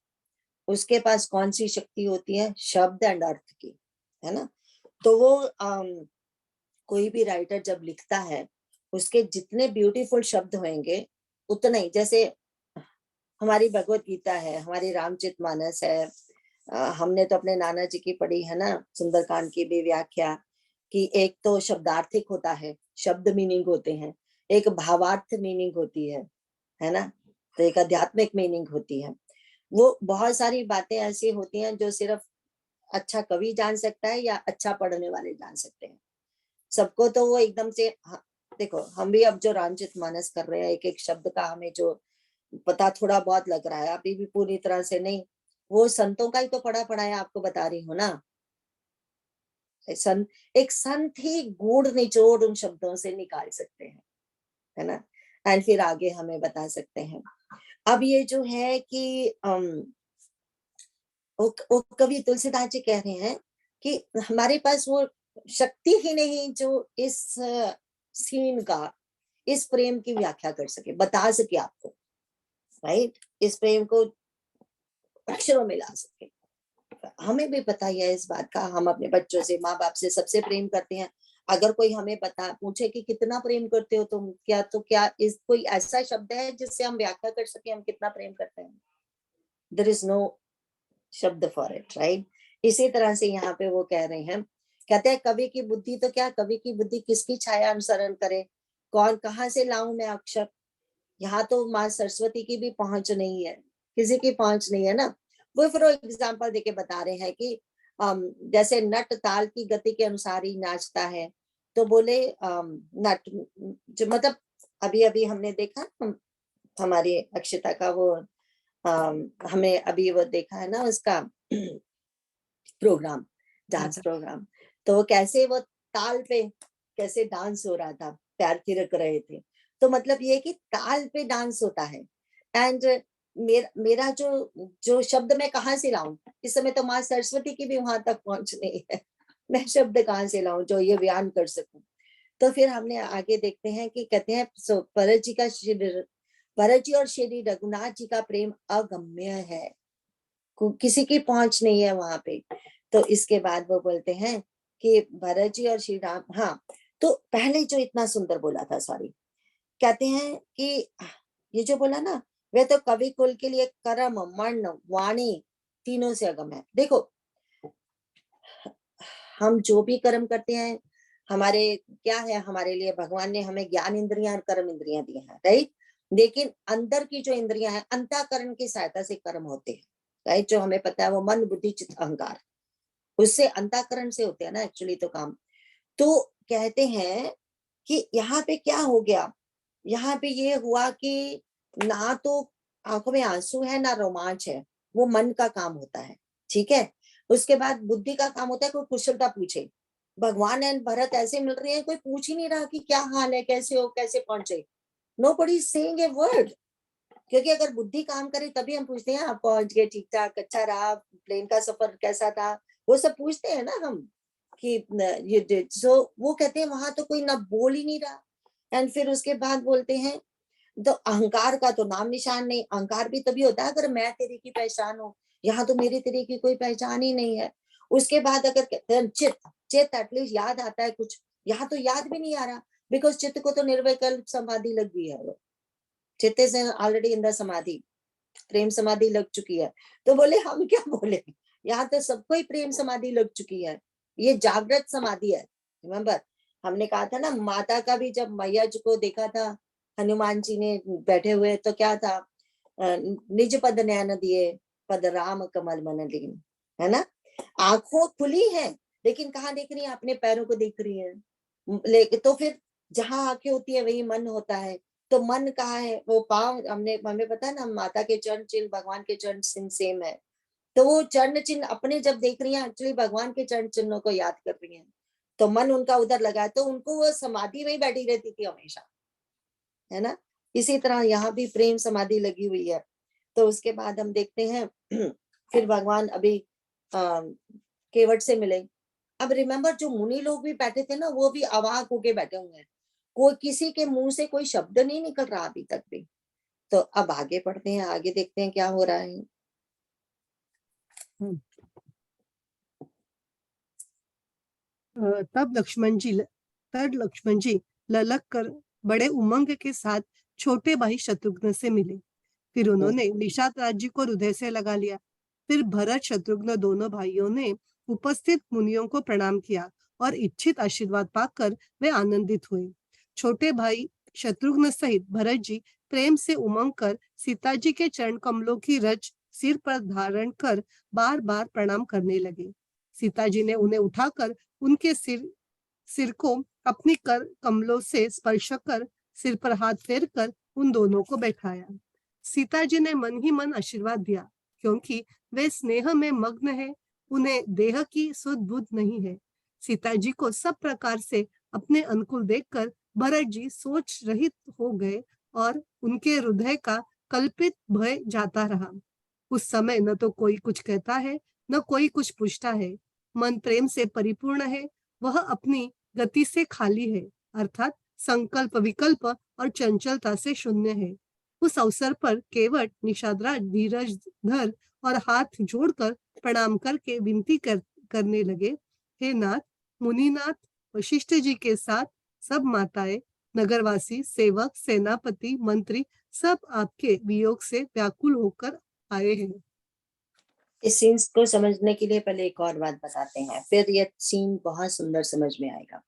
उसके पास कौन सी शक्ति होती है, शब्द एंड अर्थ की, है ना। तो वो कोई भी राइटर जब लिखता है उसके जितने ब्यूटीफुल शब्द होंगे उतने ही, जैसे हमारी भगवत गीता है, हमारी रामचरितमानस है, हमने तो अपने नाना जी की पढ़ी है ना, सुंदरकांड की भी व्याख्या, कि एक तो शब्दार्थिक होता है, शब्द मीनिंग होते हैं, एक भावार्थ मीनिंग होती है ना, तो एक आध्यात्मिक मीनिंग होती है। वो बहुत सारी बातें ऐसी होती हैं जो सिर्फ अच्छा कवि जान सकता है या अच्छा पढ़ने वाले जान सकते हैं। सबको तो वो एकदम से देखो हम भी अब जो रामचरितमानस कर रहे हैं, एक एक शब्द का हमें जो पता थोड़ा बहुत लग रहा है, अभी भी पूरी तरह से नहीं, वो संतों का ही तो पढ़ा है, आपको बता रही हूँ ना। एक संत ही गूढ़ निचोड़ उन शब्दों से निकाल सकते हैं, है ना, एंड फिर आगे हमें बता सकते हैं। अब ये जो है कि वो कवि तुलसीदास जी कह रहे हैं कि हमारे पास वो शक्ति ही नहीं जो इस सीन का, इस प्रेम की व्याख्या कर सके, बता सके आपको, राइट, इस प्रेम को अक्षरों में ला सके। हमें भी पता ही है इस बात का, हम अपने बच्चों से, माँ बाप से सबसे प्रेम करते हैं। अगर कोई हमें पूछे कि कितना प्रेम करते हो तुम, क्या इस कोई ऐसा शब्द है जिससे हम व्याख्या कर सके हम कितना प्रेम करते हैं? देयर इज नो शब्द फॉर इट, राइट। इसी तरह से यहाँ पे वो कह रहे हैं, कहते हैं कवि की बुद्धि तो क्या, कवि की बुद्धि किसकी छाया अनुसरण करे, कौन कहाँ से लाऊं मैं अक्षर। यहाँ तो माँ सरस्वती की भी पहुंच नहीं है, किसी की पहुंच नहीं है ना। वो फिर एग्जाम्पल देके बता रहे हैं कि जैसे नट ताल की गति के अनुसार ही नाचता है, तो बोले नट जो मतलब अभी अभी हमने देखा हमारी अक्षता का वो हमें अभी वो देखा है ना उसका प्रोग्राम, डांस प्रोग्राम, तो कैसे वो ताल पे कैसे डांस हो रहा था, पैर थिरक रहे थे। तो मतलब ये कि ताल पे डांस होता है। एंड मेरा जो शब्द मैं कहाँ से लाऊं, इस समय तो माँ सरस्वती की भी वहां तक पहुंच नहीं है, मैं शब्द कहाँ से लाऊं जो ये बयान कर सकूं। तो फिर हमने आगे देखते हैं कि कहते हैं भरत जी और श्री रघुनाथ जी का प्रेम अगम्य है, किसी की पहुंच नहीं है वहां पे। तो इसके बाद वो बोलते हैं कि भरत जी और श्री राम, हाँ, तो पहले जो इतना सुंदर बोला था, सॉरी, कहते हैं कि ये जो बोला ना, वे तो कवि कुल के लिए कर्म मन वाणी तीनों से अगम है। देखो हम जो भी कर्म करते हैं, हमारे क्या है, हमारे लिए भगवान ने हमें ज्ञान इंद्रियां और कर्म इंद्रियां दी हैं, राइट। लेकिन अंदर की जो इंद्रियां हैं अंतःकरण की सहायता से कर्म होते हैं, राइट, जो हमें पता है वो मन बुद्धि चित्त अहंकार, उससे अंतःकरण से होते हैं ना एक्चुअली तो काम। तो कहते हैं कि यहाँ पे क्या हो गया, यहाँ पे ये हुआ कि ना तो आंखों में आंसू है ना रोमांच है, वो मन का काम होता है, ठीक है। उसके बाद बुद्धि का काम होता है कोई कुशलता पूछे। भगवान एंड भरत ऐसे मिल रहे हैं, कोई पूछ ही नहीं रहा कि क्या हाल है, कैसे हो, कैसे पहुंचे। Nobody is saying a word, क्योंकि अगर बुद्धि काम करे तभी हम पूछते हैं आप पहुंच गए ठीक ठाक, अच्छा रहा, प्लेन का सफर कैसा था, वो सब पूछते हैं ना हम कि ये डिड सो। वो कहते हैं वहां तो कोई ना बोल ही नहीं रहा। एंड फिर उसके बाद बोलते हैं तो अहंकार का तो नाम निशान नहीं। अहंकार भी तभी होता है अगर मैं तेरे की पहचान हो, यहाँ तो मेरे तेरे की कोई पहचान ही नहीं है। उसके बाद अगर कहते हैं चित्त, चित्त एटलीस्ट याद आता है कुछ, यहाँ तो याद भी नहीं आ रहा, बिकॉज चित्त को तो निर्विकल्प समाधि लग गई है, चित्त से ऑलरेडी इन द समाधि, प्रेम समाधि लग चुकी है। तो बोले हम क्या बोले, यहाँ तो सबको ही प्रेम समाधि लग चुकी है, ये जागृत समाधि है। रिमेम्बर हमने कहा था ना, माता का भी जब मैया जी को देखा था हनुमान जी ने बैठे हुए, तो क्या था, निज पद नयन दिए पद राम कमल मन लीन, है ना। आंखों खुली है लेकिन कहाँ देख रही है, अपने पैरों को देख रही है। तो फिर जहां आंखें होती है वही मन होता है, तो मन कहाँ है, वो पाँव, हमें पता है ना, माता के चरण चिन्ह भगवान के चरण चिन्ह सेम है, तो वो चरण चिन्ह अपने जब देख रही है एक्चुअली भगवान के चरण चिन्हों को याद कर रही है, तो मन उनका उधर लगा है, तो उनको वो समाधि में ही बैठी रहती थी हमेशा, है ना। इसी तरह यहाँ भी प्रेम समाधि लगी हुई है। तो उसके बाद हम देखते हैं फिर भगवान अभी केवट से मिले। अब रिमेम्बर जो मुनि लोग भी बैठे थे ना, वो भी अवाक होके बैठे हुए हैं, कोई किसी के मुंह से कोई शब्द नहीं निकल रहा अभी तक भी। तो अब आगे पढ़ते हैं, आगे देखते हैं क्या हो रहा है। तब लक्ष्मण जी ललक कर बड़े उमंग के साथ छोटे भाई शत्रुघ्न से मिले। फिर उन्होंने निषाद राज्य को हृदय से लगा लिया। फिर भरत शत्रुघ्न दोनों भाइयों ने उपस्थित मुनियों को प्रणाम किया और इच्छित आशीर्वाद पाकर वे आनंदित हुए। छोटे भाई शत्रुघ्न सहित भरत जी प्रेम से उमंग कर सीता जी के चरण कमलों की रज सिर पर धारण कर बार बार प्रणाम करने लगे। सीता जी ने उन्हें उठाकर उनके सिर को अपनी कर कमलों से स्पर्श कर सिर पर हाथ फेर कर उन दोनों को बैठाया। सीता जी ने मन ही मन आशीर्वाद दिया, क्योंकि वे स्नेह में मग्न है, उन्हें देह की सुध बुध नहीं है। सीता जी को सब प्रकार से अपने अनुकूल देखकर भरत जी सोच रहित हो गए और उनके हृदय का कल्पित भय जाता रहा। उस समय न तो कोई कुछ कहता है, न कोई कुछ पूछता है। मन प्रेम से परिपूर्ण है, वह अपनी गति से खाली है, अर्थात संकल्प विकल्प और चंचलता से शून्य है। उस अवसर पर केवट निषादराज धीरज धर और हाथ जोड़कर प्रणाम करके विनती करने लगे, हे नाथ, मुनिनाथ, वशिष्ठ जी के साथ सब माताएं, नगरवासी, सेवक, सेनापति, मंत्री सब आपके वियोग से व्याकुल होकर आए हैं। इस सीन को समझने के लिए पहले एक और बात बताते हैं, फिर ये सीन बहुत सुंदर समझ में आएगा।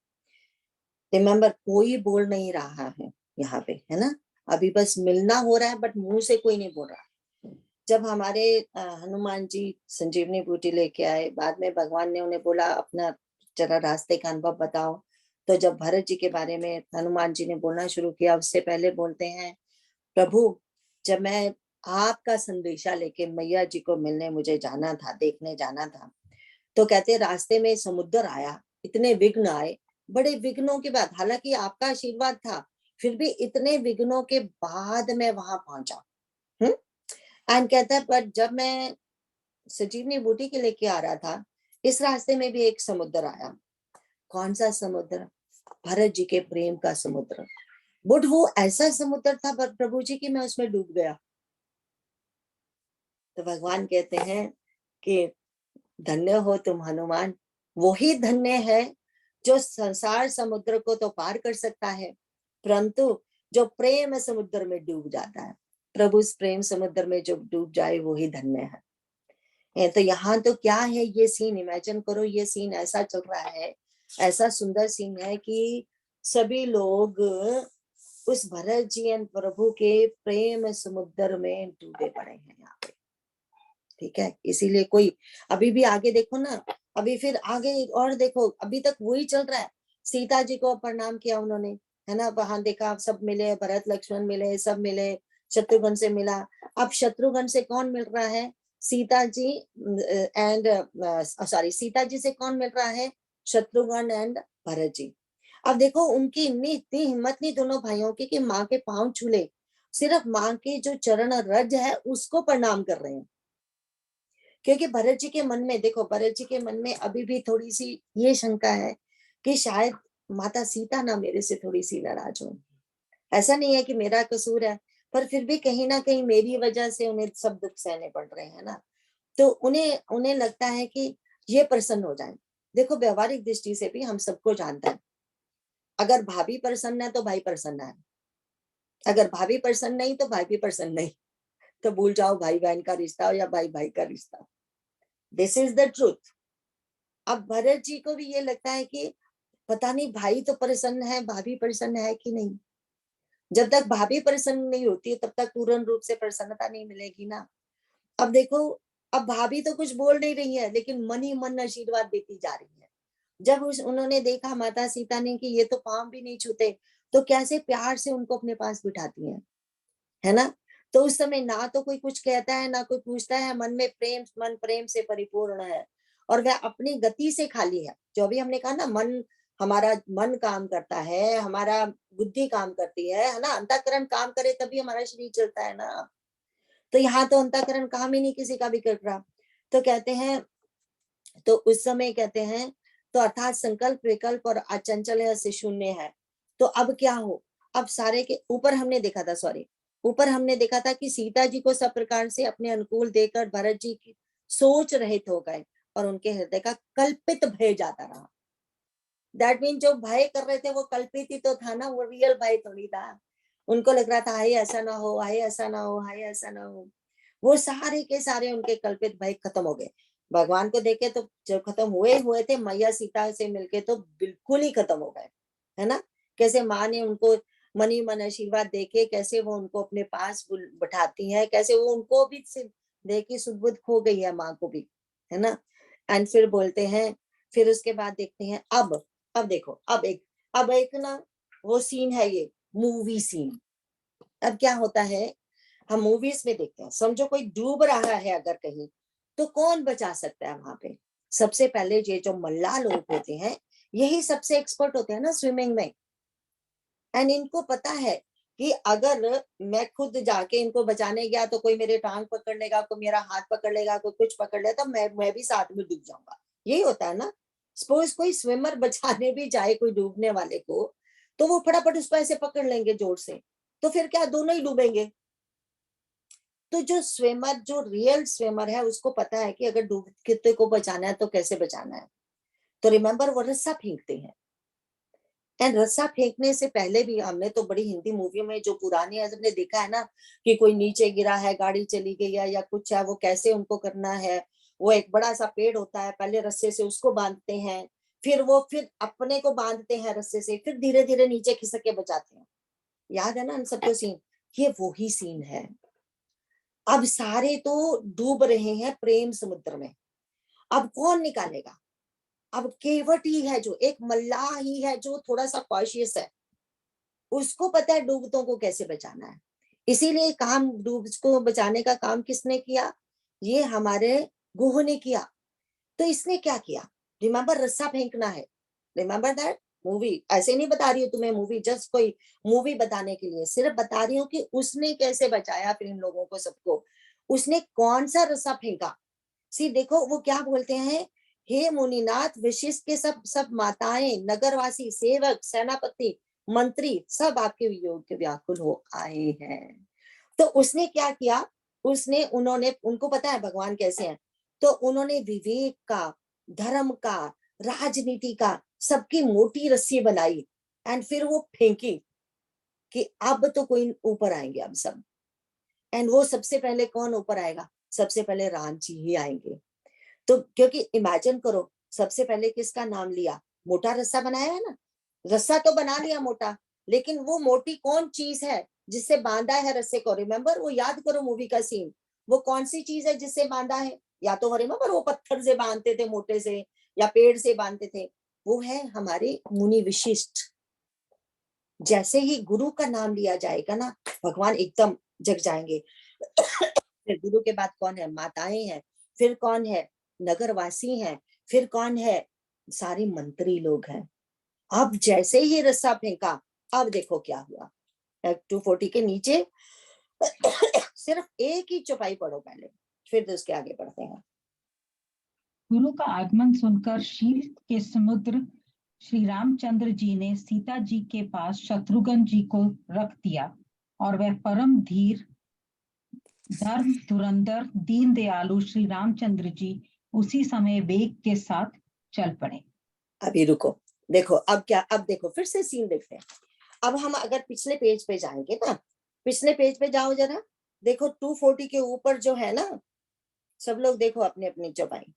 रिमेम्बर कोई बोल नहीं रहा है यहाँ पे, है ना, अभी बस मिलना हो रहा है, बट मुंह से कोई नहीं बोल रहा। जब हमारे हनुमान जी संजीवनी बूटी लेके आए, बाद में भगवान ने उन्हें बोला अपना जरा रास्ते का अनुभव बताओ, तो जब भरत जी के बारे में हनुमान जी ने बोलना शुरू किया, उससे पहले बोलते हैं, प्रभु जब मैं आपका संदेशा लेके मैया जी को मिलने मुझे जाना था, देखने जाना था, तो कहते रास्ते में समुद्र आया, इतने विघ्न आए, बड़े विघ्नों के बाद, हालांकि आपका आशीर्वाद था, फिर भी इतने विघ्नों के बाद मैं वहां पहुंचा। एंड कहता है पर जब मैं संजीवनी बूटी के लेके आ रहा था, इस रास्ते में भी एक समुद्र आया। कौन सा समुद्र? भरत जी के प्रेम का समुद्र। बट वो ऐसा समुद्र था प्रभु जी की मैं उसमें डूब गया। तो भगवान कहते हैं कि धन्य हो तुम हनुमान, वही धन्य है जो संसार समुद्र को तो पार कर सकता है, परंतु जो प्रेम समुद्र में डूब जाता है, प्रभु इस प्रेम समुद्र में जो डूब जाए वही धन्य है। तो यहाँ तो क्या है, ये सीन इमेजिन करो, ये सीन ऐसा चल रहा है, ऐसा सुंदर सीन है कि सभी लोग उस भरत जी एंड प्रभु के प्रेम समुद्र में डूबे पड़े हैं यहाँ पे। ठीक है, इसीलिए कोई अभी भी आगे देखो ना, अभी फिर आगे और देखो, अभी तक वही चल रहा है। सीता जी को प्रणाम किया उन्होंने, है ना, वहां देखा सब मिले, भरत लक्ष्मण मिले, सब मिले, शत्रुघ्न से मिला। अब शत्रुघ्न से कौन मिल रहा है? सीता जी एंड सॉरी, सीता जी से कौन मिल रहा है? शत्रुघ्न एंड भरत जी। अब देखो उनकी इतनी हिम्मत नहीं दोनों भाइयों की कि माँ के पांव छूले, सिर्फ माँ के जो चरण रज है उसको प्रणाम कर रहे हैं। क्योंकि भरत जी के मन में, देखो भरत जी के मन में अभी भी थोड़ी सी ये शंका है कि शायद माता सीता ना मेरे से थोड़ी सी नाराज हो। ऐसा नहीं है कि मेरा कसूर है, पर फिर भी कहीं ना कहीं मेरी वजह से उन्हें सब दुख सहने पड़ रहे हैं ना। तो उन्हें लगता है कि ये प्रसन्न हो जाए। देखो व्यवहारिक दृष्टि से भी हम सबको जानता है, अगर भाभी प्रसन्न है तो भाई प्रसन्न है, अगर भाभी प्रसन्न नहीं तो भाई भी प्रसन्न नहीं। तो भूल जाओ भाई बहन का रिश्ता या भाई भाई का रिश्ता। This is the truth. अब भरत जी को भी ये लगता है कि पता नहीं भाई तो प्रसन्न है, भाभी प्रसन्न है कि नहीं। जब तक भाभी प्रसन्न नहीं होती तब तक पूर्ण रूप से प्रसन्नता नहीं मिलेगी ना। अब देखो, अब भाभी तो कुछ बोल नहीं रही है, लेकिन मन ही मन आशीर्वाद देती जा रही है। जब उन्होंने देखा माता सीता ने कि ये तो पांव भी नहीं छूते, तो कैसे प्यार से उनको अपने पास बिठाती हैं, है ना। तो उस समय ना तो कोई कुछ कहता है ना कोई पूछता है, मन प्रेम से परिपूर्ण है और वह अपनी गति से खाली है। जो भी हमने कहा ना, हमारा मन काम करता है, हमारा बुद्धि काम करती है ना, अंतःकरण काम करे तभी हमारा शरीर चलता है ना। तो यहाँ तो अंतःकरण काम ही नहीं किसी का भी कर रहा। तो कहते हैं, तो उस समय कहते हैं, तो अर्थात संकल्प विकल्प और अचंचल से शून्य है। तो अब क्या हो, अब सारे के ऊपर हमने देखा था कि सीता जी को सब प्रकार से अपने अनुकूल देकर भरत जी की सोच रहित हो गए और उनके हृदय का कल्पित भय जाता रहा। दैट मीन जो भय कर रहे थे वो कल्पित ही तो था ना, वो रियल भय थोड़ी था। उनको लग रहा था हाय ऐसा ना हो, हाय ऐसा ना हो, हाय ऐसा ना हो। वो सारे के सारे उनके कल्पित भय खत्म हो गए। भगवान को देखे तो जब खत्म हुए थे, मैया सीता से मिलके तो बिल्कुल ही खत्म हो गए, है ना। कैसे माँ ने उनको मनी मन आशीर्वाद देके कैसे वो उनको अपने पास बैठाती है, कैसे वो उनको भी देखी सुध खो गई है माँ को भी, है ना। एंड फिर बोलते हैं, फिर उसके बाद देखते हैं अब देखो, अब एक ना वो सीन है, ये मूवी सीन। अब क्या होता है, हम मूवीज में देखते हैं, समझो कोई डूब रहा है अगर कहीं, तो कौन बचा सकता है वहां पे। सबसे पहले ये जो मल्लाह लोग होते हैं, यही सबसे एक्सपर्ट होते हैं ना स्विमिंग में। एंड इनको पता है कि अगर मैं खुद जाके इनको बचाने गया तो कोई मेरे टांग पकड़ लेगा, कोई मेरा हाथ पकड़ लेगा, कोई कुछ पकड़ लेगा, तो मैं भी साथ में डूब जाऊंगा। यही होता है ना। सपोज कोई स्विमर बचाने भी जाए कोई डूबने वाले को, तो वो फटाफट उसको ऐसे पकड़ लेंगे जोर से, तो फिर क्या दोनों ही डूबेंगे। तो जो स्विमर, जो रियल स्विमर है, उसको पता है कि अगर डूबते को बचाना है तो कैसे बचाना है। तो रिमेम्बर वो रस्सा फेंकते हैं। एंड रस्सा फेंकने से पहले भी हमने तो बड़ी हिंदी मूवियों में जो पुरानी है हमने देखा है ना, कि कोई नीचे गिरा है, गाड़ी चली गई है या कुछ है, वो कैसे उनको करना है। वो एक बड़ा सा पेड़ होता है, पहले रस्से से उसको बांधते हैं, फिर अपने को बांधते हैं रस्से से, फिर धीरे धीरे नीचे खिसक के बचाते हैं। याद है ना उन सबको सीन, ये वही सीन है। अब सारे तो डूब रहे हैं प्रेम समुद्र में, अब कौन निकालेगा। अब केवट ही है, जो एक मल्लाह ही है जो थोड़ा सा कॉशियस है, उसको पता है डूबतों को कैसे बचाना है। इसीलिए काम डूब को बचाने का काम किसने किया, ये हमारे गुह ने किया। तो इसने क्या किया, रिमेम्बर रस्सा फेंकना है, रिमेम्बर दैट मूवी। ऐसे नहीं बता रही हूँ तुम्हें मूवी, जस्ट कोई मूवी बताने के लिए सिर्फ बता रही हूँ कि उसने कैसे बचाया फिर इन लोगों को सबको। उसने कौन सा रस्सा फेंका। सी देखो वो क्या बोलते हैं, हे मुनिनाथ वशिष्ठ के सब सब माताएं, नगरवासी, सेवक, सेनापति, मंत्री सब आपके वियोग के व्याकुल हो आए हैं। तो उसने क्या किया, उन्होंने उनको पता है भगवान कैसे हैं, तो उन्होंने विवेक का, धर्म का, राजनीति का सबकी मोटी रस्सी बनाई एंड फिर वो फेंकी कि अब तो कोई ऊपर आएंगे अब सब। एंड वो सबसे पहले कौन ऊपर आएगा, सबसे पहले राम जी ही आएंगे। तो क्योंकि इमेजिन करो, सबसे पहले किसका नाम लिया, मोटा रस्सा बनाया है ना, रस्सा तो बना लिया मोटा, लेकिन वो मोटी कौन चीज है जिससे बांधा है रस्से को। रिमेम्बर वो याद करो मूवी का सीन, वो कौन सी चीज है जिससे बांधा है। या तो रिमेम्बर वो पत्थर से बांधते थे मोटे से, या पेड़ से बांधते थे, वो है हमारे मुनि विशिष्ट। जैसे ही गुरु का नाम लिया जाएगा ना, भगवान एकदम जग जाएंगे। फिर गुरु के बाद कौन है, माताएं हैं, फिर कौन है, नगरवासी हैं, फिर कौन है, सारे मंत्री लोग हैं। अब जैसे ही रस्सा फेंका, अब देखो क्या हुआ। 240 के नीचे सिर्फ एक ही चौपाई पढ़ो पहले, फिर उसके आगे बढ़ते हैं। गुरु का आगमन सुनकर शील के समुद्र श्री रामचंद्र जी ने सीता जी के पास शत्रुघ्न जी को रख दिया और वह परम धीर धर्म धुरंधर दीन दयालु श्री रामचंद्र जी उसी समय वेग के साथ चल पड़े। अभी रुको, देखो अब क्या, अब देखो फिर से सीन देखते हैं। अब हम अगर पिछले पेज पे जाएंगे ना, पिछले पेज पे जाओ जरा, देखो 240 के ऊपर जो है ना, सब लोग देखो अपनी अपनी चौपाई,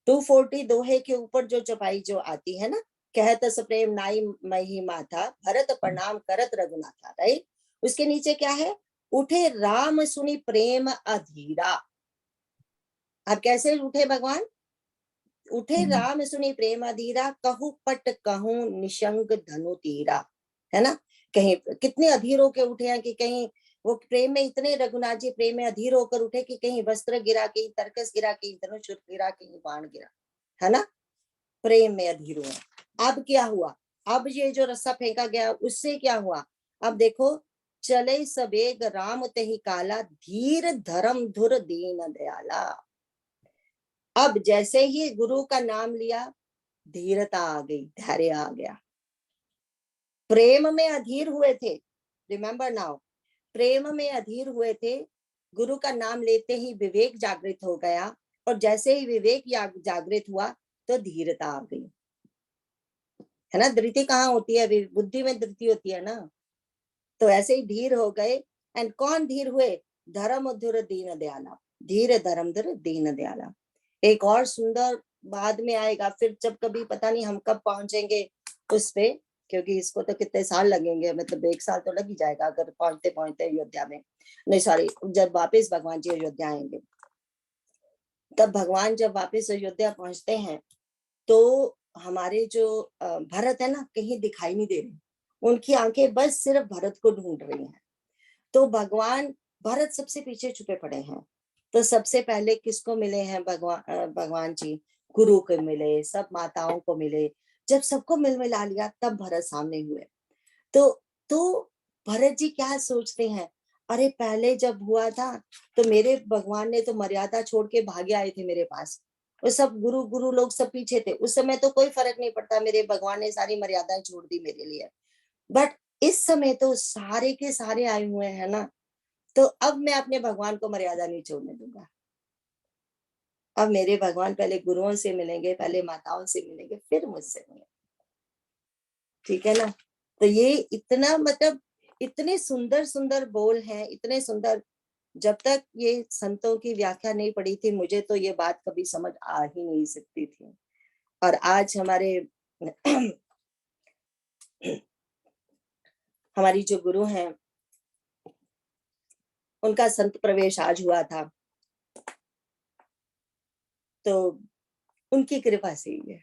240 दोहे के ऊपर जो चौपाई जो आती है ना, कहत सो प्रेम नाई मही माथा भरत प्रणाम करत रघुनाथा, राइट। उसके नीचे क्या है, उठे राम सुनी प्रेम अधीरा। अब कैसे उठे भगवान, उठे राम सुनी प्रेम अधीरा, कहूँ पट कहूँ निशंग धनु तीरा, है ना। कहीं कितने अधीर होके उठे हैं कि कहीं वो प्रेम में इतने, रघुनाथ जी प्रेम में अधीर होकर उठे कि कहीं वस्त्र गिरा, कहीं तरकस गिरा, कहीं धनुष गिरा, कहीं बाण गिरा, है ना। प्रेम में अधीर हुआ। अब क्या हुआ, अब ये जो रस्सा फेंका गया उससे क्या हुआ, अब देखो, चले सबेग राम तही काला, धीर धर्म धुर दीन दयाला। अब जैसे ही गुरु का नाम लिया, धीरता आ गई, धैर्य आ गया। प्रेम में अधीर हुए थे, रिमेंबर नाउ, प्रेम में अधीर हुए थे, गुरु का नाम लेते ही विवेक जागृत हो गया, और जैसे ही विवेक जागृत हुआ तो धीरता आ गई, है ना। धृति कहाँ होती है, बुद्धि में धृति होती है ना। तो ऐसे ही धीर हो गए। एंड कौन धीर हुए, धर्म धुर दीन दयाला, धीर धर्म धुर दीन दयाला। एक और सुंदर बाद में आएगा, फिर जब कभी पता नहीं हम कब पहुंचेंगे उस पे, क्योंकि इसको तो कितने साल लगेंगे, मतलब 1 साल तो लग ही जाएगा अगर पहुंचते पहुंचते अयोध्या में, नहीं सॉरी, जब वापस भगवान जी अयोध्या आएंगे। तब भगवान जब वापस अयोध्या पहुंचते हैं तो हमारे जो भरत है ना, कहीं दिखाई नहीं दे रहे, उनकी आंखें बस सिर्फ भरत को ढूंढ रही हैं। तो भगवान, भरत सबसे पीछे छुपे पड़े हैं। तो सबसे पहले किसको मिले हैं भगवान जी, गुरु को मिले, सब माताओं को मिले। जब सबको मिल मिला लिया तब भरत सामने हुए। तो भरत जी क्या सोचते हैं, अरे पहले जब हुआ था तो मेरे भगवान ने तो मर्यादा छोड़ के भागे आए थे मेरे पास, वो सब गुरु गुरु लोग सब पीछे थे, उस समय तो कोई फर्क नहीं पड़ता, मेरे भगवान ने सारी मर्यादाएं छोड़ दी मेरे लिए। बट इस समय तो सारे के सारे आए हुए हैं ना, तो अब मैं अपने भगवान को मर्यादा नहीं छोड़ने दूंगा। अब मेरे भगवान पहले गुरुओं से मिलेंगे, पहले माताओं से मिलेंगे, फिर मुझसे मिलेंगे, ठीक है ना। तो ये इतना, मतलब इतने सुंदर सुंदर बोल हैं, इतने सुंदर। जब तक ये संतों की व्याख्या नहीं पड़ी थी, मुझे तो ये बात कभी समझ आ ही नहीं सकती थी। और आज हमारी जो गुरु हैं, उनका संत प्रवेश आज हुआ था, तो उनकी कृपा से ही है।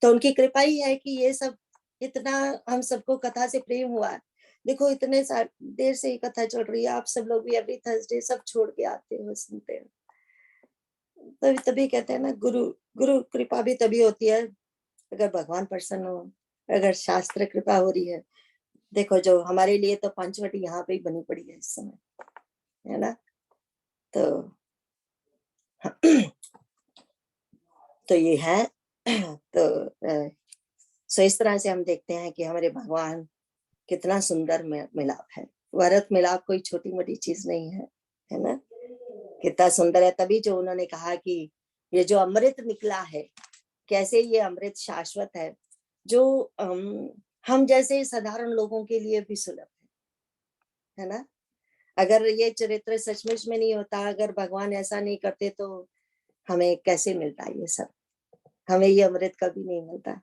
तो उनकी कृपा ही है कि ये सब इतना हम सबको कथा से प्रेम हुआ। देखो इतने देर से ही कथा चल रही है, आप सब लोग भी एवरी थर्सडे सब छोड़ के आते हो, सुनते हो। तभी कहते हैं ना, गुरु गुरु कृपा भी तभी होती है अगर भगवान प्रसन्न हो, अगर शास्त्र कृपा हो रही है। देखो जो हमारे लिए तो पंचवटी यहाँ पे ही बनी पड़ी है इस समय, है ना। तो ये है। तो सो इस तरह से हम देखते हैं कि हमारे भगवान कितना सुंदर मिलाप है। भरत मिलाप कोई छोटी मोटी चीज नहीं है ना। कितना सुंदर है। तभी जो उन्होंने कहा कि ये जो अमृत निकला है, कैसे ये अमृत शाश्वत है, जो हम जैसे साधारण लोगों के लिए भी सुलभ है ना। अगर ये चरित्र सचमुच में नहीं होता, अगर भगवान ऐसा नहीं करते, तो हमें कैसे मिलता ये सब, हमें ये अमृत कभी नहीं मिलता।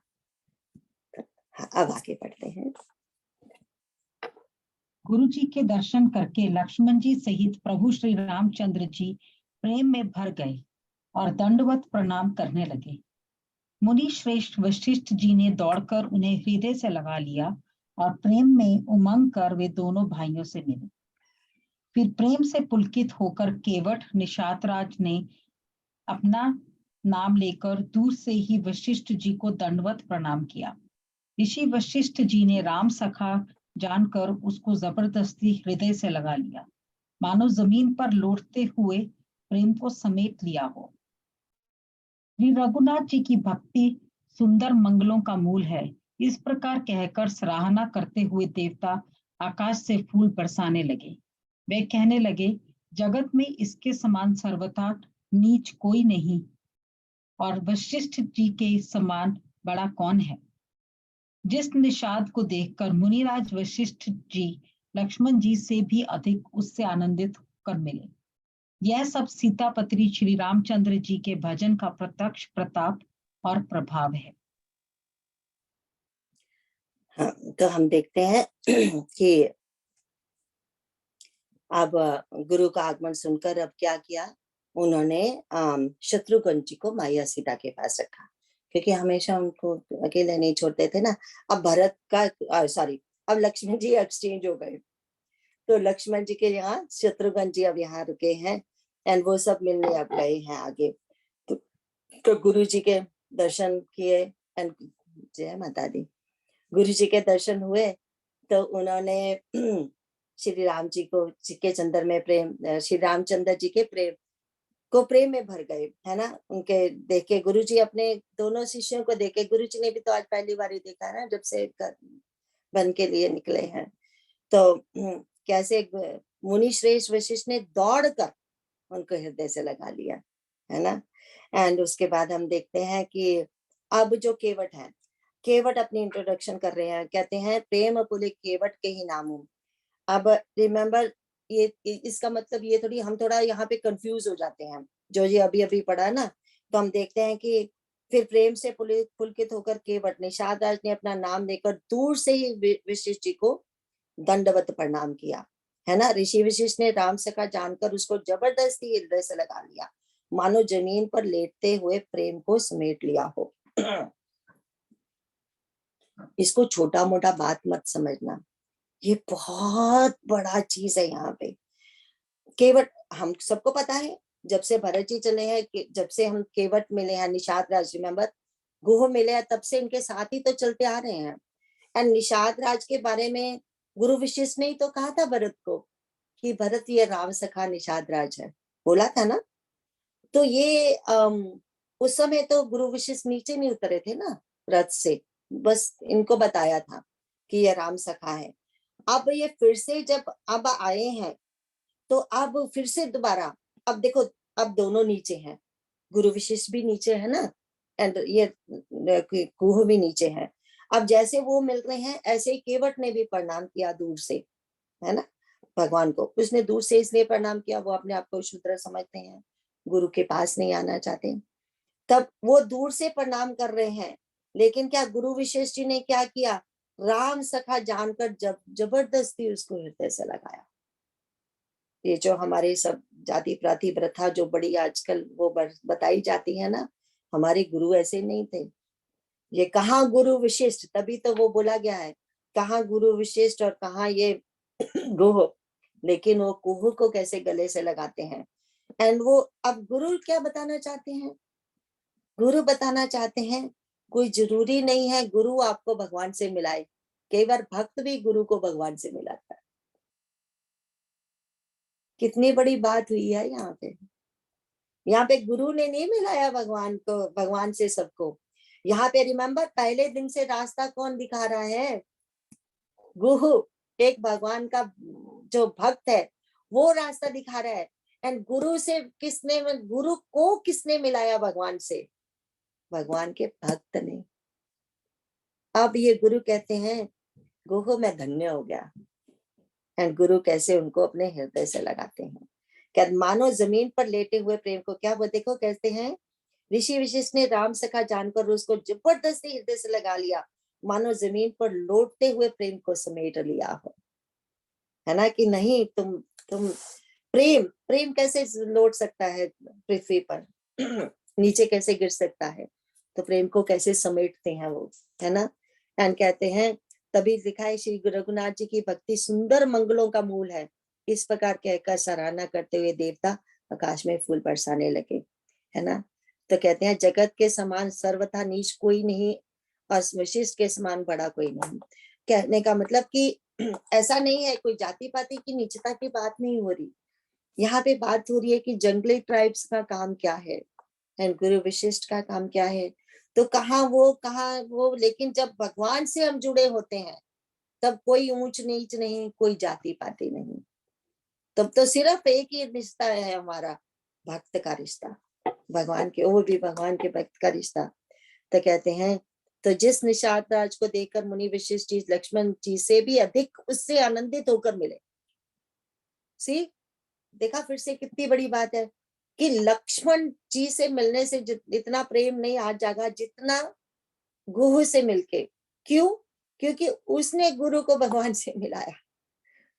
अब आगे बढ़ते हैं। गुरु जी के दर्शन करके लक्ष्मण जी सहित प्रभु श्री रामचंद्र जी प्रेम में भर गए और दंडवत प्रणाम करने लगे। मुनि श्रेष्ठ वशिष्ठ जी ने दौड़कर उन्हें हृदय से लगा लिया और प्रेम में उमंग कर वे दोनों भाइयों से मिले। फिर प्रेम से पुलकित होकर केवट निषादराज ने अपना नाम लेकर दूर से ही वशिष्ठ जी को दंडवत प्रणाम किया। ऋषि वशिष्ठ जी ने राम सखा जानकर उसको जबरदस्ती हृदय से लगा लिया, मानो जमीन पर लौटते हुए प्रेम को समेट लिया हो। श्री रघुनाथ जी की भक्ति सुंदर मंगलों का मूल है, इस प्रकार कहकर सराहना करते हुए देवता आकाश से फूल बरसाने लगे। वे कहने लगे, जगत में इसके समान सर्वथा नीच कोई नहीं, और वशिष्ठ जी के समान बड़ा कौन है। जिस निषाद को देखकर मुनिराज वशिष्ठ जी लक्ष्मण जी से भी अधिक उससे आनंदित होकर मिले। यह सब सीतापत्री श्री रामचंद्र जी के भजन का प्रत्यक्ष प्रताप और प्रभाव है। हाँ, तो हम देखते हैं कि अब गुरु का आगमन सुनकर अब क्या किया, उन्होंने शत्रुघ्न जी को मैया सीता के पास रखा, क्योंकि हमेशा उनको अकेले नहीं छोड़ते थे ना। अब भरत का सॉरी अब लक्ष्मण जी एक्सचेंज हो गए, तो लक्ष्मण जी के यहाँ शत्रुघ्न जी अब यहाँ रुके हैं, एंड वो सब मिलने अब गए हैं आगे। तो गुरु जी के दर्शन किए, एंड जय माता दी, गुरु जी के दर्शन हुए तो उन्होंने श्री राम जी को के चंद्र में प्रेम, श्री रामचंद्र जी के प्रेम में भर गए, है ना। उनके देखे गुरु जी, अपने दोनों शिष्यों को देखे, गुरु जी ने भी तो आज पहली बार ही देखा है ना, जब से बन के लिए निकले हैं। तो कैसे मुनि श्रेष्ठ वशिष्ठ ने दौड़कर उनको हृदय से लगा लिया, है ना। एंड उसके बाद हम देखते हैं कि अब जो केवट है, केवट अपनी इंट्रोडक्शन कर रहे हैं, कहते हैं प्रेम पुलिक केवट के ही नामों। अब रिमेम्बर, ये इसका मतलब ये थोड़ी, हम थोड़ा यहाँ पे कंफ्यूज हो जाते हैं, जो ये अभी अभी पढ़ा ना, तो हम देखते हैं कि फिर प्रेम से पुलकित होकर केवट निषाद राज ने अपना नाम लेकर दूर से ही वशिष्ठ जी को दंडवत प्रणाम किया, है ना। ऋषि वशिष्ठ ने राम सखा जानकर उसको जबरदस्ती हृदय से लगा लिया, मानो जमीन पर लेटते हुए प्रेम को समेट लिया हो। इसको छोटा मोटा बात मत समझना, ये बहुत बड़ा चीज है। यहाँ पे केवट, हम सबको पता है, जब से भरत जी चले हैं, जब से हम केवट मिले हैं, निषाद राज रिमेम्बर गुह मिले हैं, तब से इनके साथ ही तो चलते आ रहे हैं। एंड निषाद राज के बारे में गुरु वशिष्ठ ने ही तो कहा था भरत को कि भरत ये राम सखा निषाद राज है, बोला था ना। तो ये उस समय तो गुरु वशिष्ठ नीचे नहीं उतरे थे ना रथ से, बस इनको बताया था कि ये राम सखा है। अब ये फिर से जब अब आए हैं, तो अब फिर से दोबारा, अब देखो, अब दोनों नीचे हैं, गुरु वशिष्ठ भी नीचे है ना, एंड ये कुह भी नीचे है। अब जैसे वो मिल रहे हैं, ऐसे ही केवट ने भी प्रणाम किया दूर से, है ना, भगवान को। उसने दूर से इसलिए प्रणाम किया, वो अपने आप को शूद्र समझते हैं, गुरु के पास नहीं आना चाहते, तब वो दूर से प्रणाम कर रहे हैं। लेकिन क्या गुरु वशिष्ठ जी ने क्या किया, राम सखा जानकर जबरदस्ती उसको हृदय से लगाया। ये जो हमारे सब जाति प्राति प्रथा जो बड़ी आजकल वो बताई जाती है ना, हमारे गुरु ऐसे नहीं थे। ये कहाँ गुरु विशिष्ट, तभी तो वो बोला गया है, कहाँ गुरु विशिष्ट और कहाँ ये गुह, लेकिन वो कुह को कैसे गले से लगाते हैं। एंड वो अब गुरु क्या बताना चाहते हैं, गुरु बताना चाहते हैं कोई जरूरी नहीं है गुरु आपको भगवान से मिलाए, कई बार भक्त भी गुरु को भगवान से मिलाता है। कितनी बड़ी बात हुई है यहाँ पे गुरु ने नहीं मिलाया भगवान को, भगवान से सबको। यहाँ पे रिमेम्बर, पहले दिन से रास्ता कौन दिखा रहा है, गुरु, एक भगवान का जो भक्त है वो रास्ता दिखा रहा है। एंड गुरु से गुरु को किसने मिलाया भगवान से, भगवान के भक्त ने। अब ये गुरु कहते हैं गुरु मैं धन्य हो गया, एंड गुरु कैसे उनको अपने हृदय से लगाते हैं, क्या मानो जमीन पर लेटे हुए प्रेम को, क्या वो देखो कहते हैं, ऋषि वशिष्ठ ने राम सखा जानकर उसको जबरदस्ती हृदय से लगा लिया, मानो जमीन पर लौटते हुए प्रेम को समेट लिया हो, है ना। कि नहीं, तुम प्रेम कैसे लौट सकता है पृथ्वी पर नीचे कैसे गिर सकता है, तो प्रेम को कैसे समेटते हैं वो, है ना। एंड कहते हैं, तभी लिखा है श्री रघुनाथ जी की भक्ति सुंदर मंगलों का मूल है, इस प्रकार कहकर सराहना करते हुए देवता आकाश में फूल बरसाने लगे, है ना। तो कहते हैं जगत के समान सर्वथा नीच कोई नहीं और वशिष्ठ के समान बड़ा कोई नहीं। कहने का मतलब कि ऐसा नहीं है, कोई जाति पाति की नीचता की बात नहीं हो रही, यहाँ पे बात हो रही है कि जंगली ट्राइब्स का काम क्या है एंड गुरु वशिष्ठ का काम क्या है। तो कहाँ वो, लेकिन जब भगवान से हम जुड़े होते हैं तब कोई ऊंच नीच नहीं, कोई जाति पाति नहीं, तब तो सिर्फ एक ही रिश्ता है हमारा, भक्त का रिश्ता, भगवान के, वो भी भगवान के भक्त का रिश्ता। तो कहते हैं, तो जिस निषाद राज को देखकर मुनि वशिष्ठ जी लक्ष्मण जी से भी अधिक उससे आनंदित होकर मिले। सी, देखा फिर से कितनी बड़ी बात है कि लक्ष्मण जी से मिलने से इतना प्रेम नहीं आज जागा जितना गुरु से मिलके। क्यों? क्योंकि उसने गुरु को भगवान से मिलाया,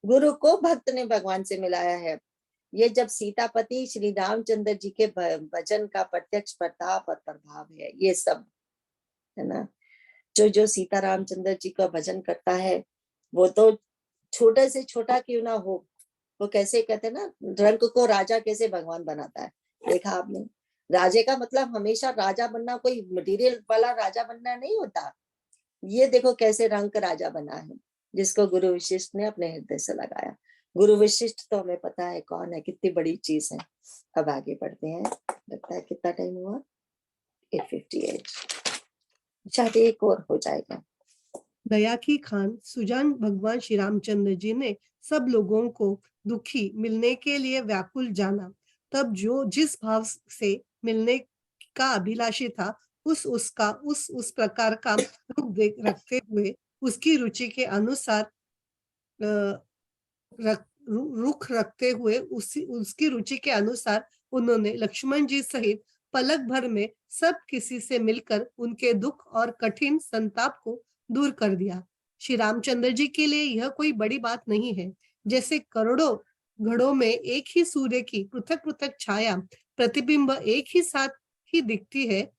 गुरु को भक्त ने भगवान से मिलाया है। ये जब सीतापति श्री रामचंद्र जी के भजन का प्रत्यक्ष प्रताप और प्रभाव है ये सब, है ना। जो जो सीता रामचंद्र जी का भजन करता है वो तो छोटे से छोटा क्यों ना हो, वो कैसे कहते हैं ना, रंक को राजा कैसे भगवान बनाता है। देखा आपने, राजे का मतलब हमेशा राजा बनना, कोई मटेरियल वाला राजा बनना नहीं होता। ये देखो कैसे रंक राजा बना है, जिसको गुरु वशिष्ठ ने अपने हृदय से लगाया। गुरु वशिष्ठ तो हमें पता है कौन है, कितनी बड़ी चीज है। अब आगे बढ़ते हैं, लगता है कितना टाइम हुआ, 8:58, शायद एक और हो जाएगा। दया की खान सुजान भगवान श्री रामचंद्र जी ने सब लोगों को दुखी मिलने के लिए व्याकुल जाना। तब जो जिस भाव से मिलने का अभिलाषी था उस प्रकार का रखते हुए उसकी रुचि के अनुसार रुख रखते हुए उसकी रुचि के अनुसार उन्होंने लक्ष्मण जी सहित पलक भर में सब किसी से मिलकर उनके दुख और कठिन संताप को दूर कर दिया। श्री रामचंद्र जी के लिए यह कोई बड़ी बात नहीं है। जैसे करोड़ों घड़ों में एक ही सूर्य की पृथक पृथक छाया प्रतिबिंब एक ही साथ ही दिखती है,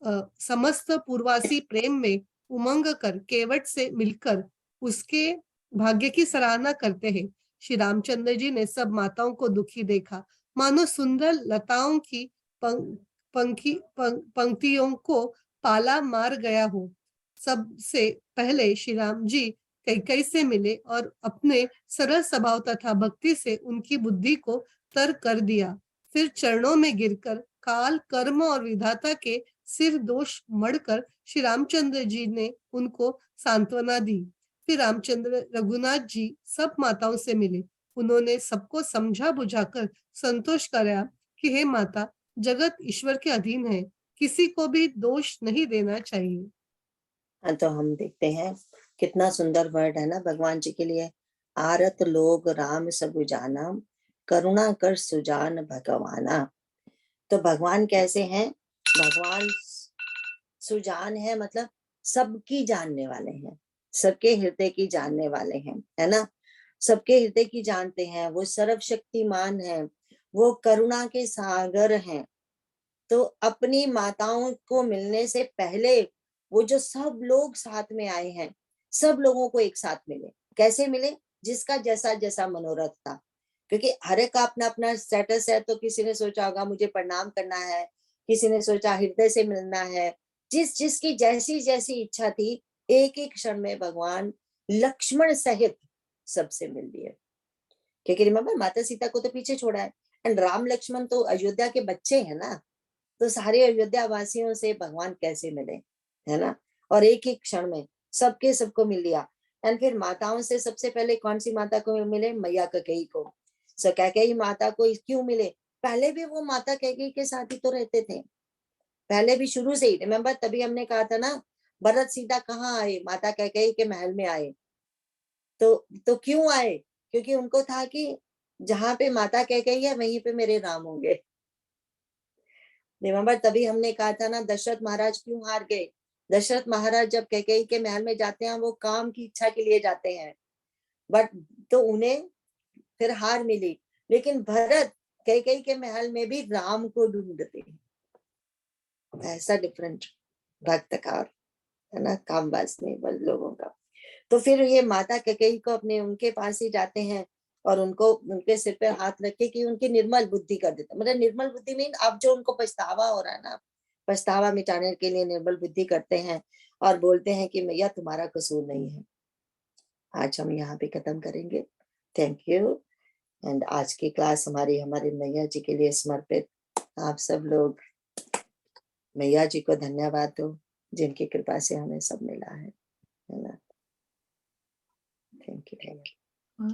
समस्त पूर्वासी प्रेम में उमंग कर केवट से मिलकर उसके भाग्य की सराहना करते हैं। श्री रामचंद्र जी ने सब माताओं को दुखी देखा, मानो सुंदर लताओं की पंक्तियों को पाला मार गया हो। सबसे पहले श्री राम जी कैकेयी से मिले और अपने सरल स्वभाव तथा भक्ति से उनकी बुद्धि को तर कर दिया। फिर चरणों में गिरकर काल, कर्म और विधाता के सिर दोष मढ़कर श्री रामचंद्र जी ने उनको सांत्वना दी। फिर रामचंद्र रघुनाथ जी सब माताओं से मिले। उन्होंने सबको समझा बुझाकर संतोष कराया कि हे माता, जगत ईश्वर के अधीन है, किसी को भी दोष नहीं देना चाहिए। हाँ, तो हम देखते हैं कितना सुंदर वर्ड है ना भगवान जी के लिए। आरत लोग राम सबु जाना, करुणा कर सुजान भगवाना। तो भगवान कैसे हैं? भगवान सुजान है, मतलब सबकी जानने वाले हैं, सबके हृदय की जानने वाले हैं, है ना। सबके हृदय की जानते हैं, वो सर्वशक्तिमान है, वो करुणा के सागर हैं। तो अपनी माताओं को मिलने से पहले वो जो सब लोग साथ में आए हैं, सब लोगों को एक साथ मिले। कैसे मिले? जिसका जैसा जैसा मनोरथ था, क्योंकि हर एक का अपना अपना स्टेटस है। तो किसी ने सोचा होगा मुझे प्रणाम करना है, किसी ने सोचा हृदय से मिलना है, जिस जिसकी जैसी जैसी इच्छा थी, एक एक क्षण में भगवान लक्ष्मण सहित सबसे मिल लिए। क्योंकि रिमेम्बर, माता सीता को तो पीछे छोड़ा है, एंड राम लक्ष्मण तो अयोध्या के बच्चे हैं ना। तो सारे अयोध्या वासियों से भगवान कैसे मिले, है ना। और एक एक क्षण में सबके सबको मिल लिया। एंड फिर माताओं से सबसे पहले कौन सी माता को मिले? मैया कैकेयी को। सो कैकेयी माता को क्यों मिले? पहले भी वो माता कैकेयी के साथ ही तो रहते थे, पहले भी शुरू से ही। रिमेम्बर, तभी हमने कहा था ना, भरत सीता कहाँ आए? माता कैकेयी के महल में आए। तो क्यों आए? क्योंकि उनको था कि जहां पे माता कैकेयी है वहीं पे मेरे राम होंगे। रिमेम्बर, तभी हमने कहा था ना, दशरथ महाराज क्यों हार गए? दशरथ महाराज जब कैकेयी के महल में जाते हैं, वो काम की इच्छा के लिए जाते हैं, बट तो उन्हें फिर हार मिली। लेकिन भरत कैकेयी के महल में भी राम को ढूंढते हैं। ऐसा डिफरेंट भक्त का, है ना, कामबाज नहीं बल लोगों का। तो फिर ये माता कैकेयी को अपने उनके पास ही जाते हैं और उनको उनके सिर पे हाथ रख के कि उनकी निर्मल बुद्धि कर देता। मतलब निर्मल बुद्धि मीन अब जो उनको पछतावा हो रहा है ना, पछतावा मिटाने के लिए निर्मल बुद्धि करते हैं और बोलते हैं कि मैया तुम्हारा कसूर नहीं है। आज हम यहाँ पे खत्म करेंगे। Thank you. एंड आज की क्लास हमारे मैया जी के लिए समर्पित। आप सब लोग मैया जी को धन्यवाद दो, जिनकी कृपा से हमें सब मिला है ना। Thank you.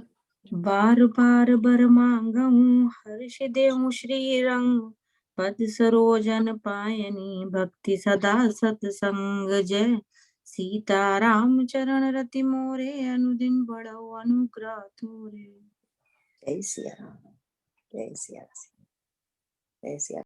बार बार बर मांगऊं हर्ष देऊं श्री रंग, पद सरोजन पायनी भक्ति सदा सत्संग। जय सीताराम चरण रति मोरे, अनुदिन बढ़ो अनुग्रह तोरे। जय सिया राम, जय सिया राम, जय सिया।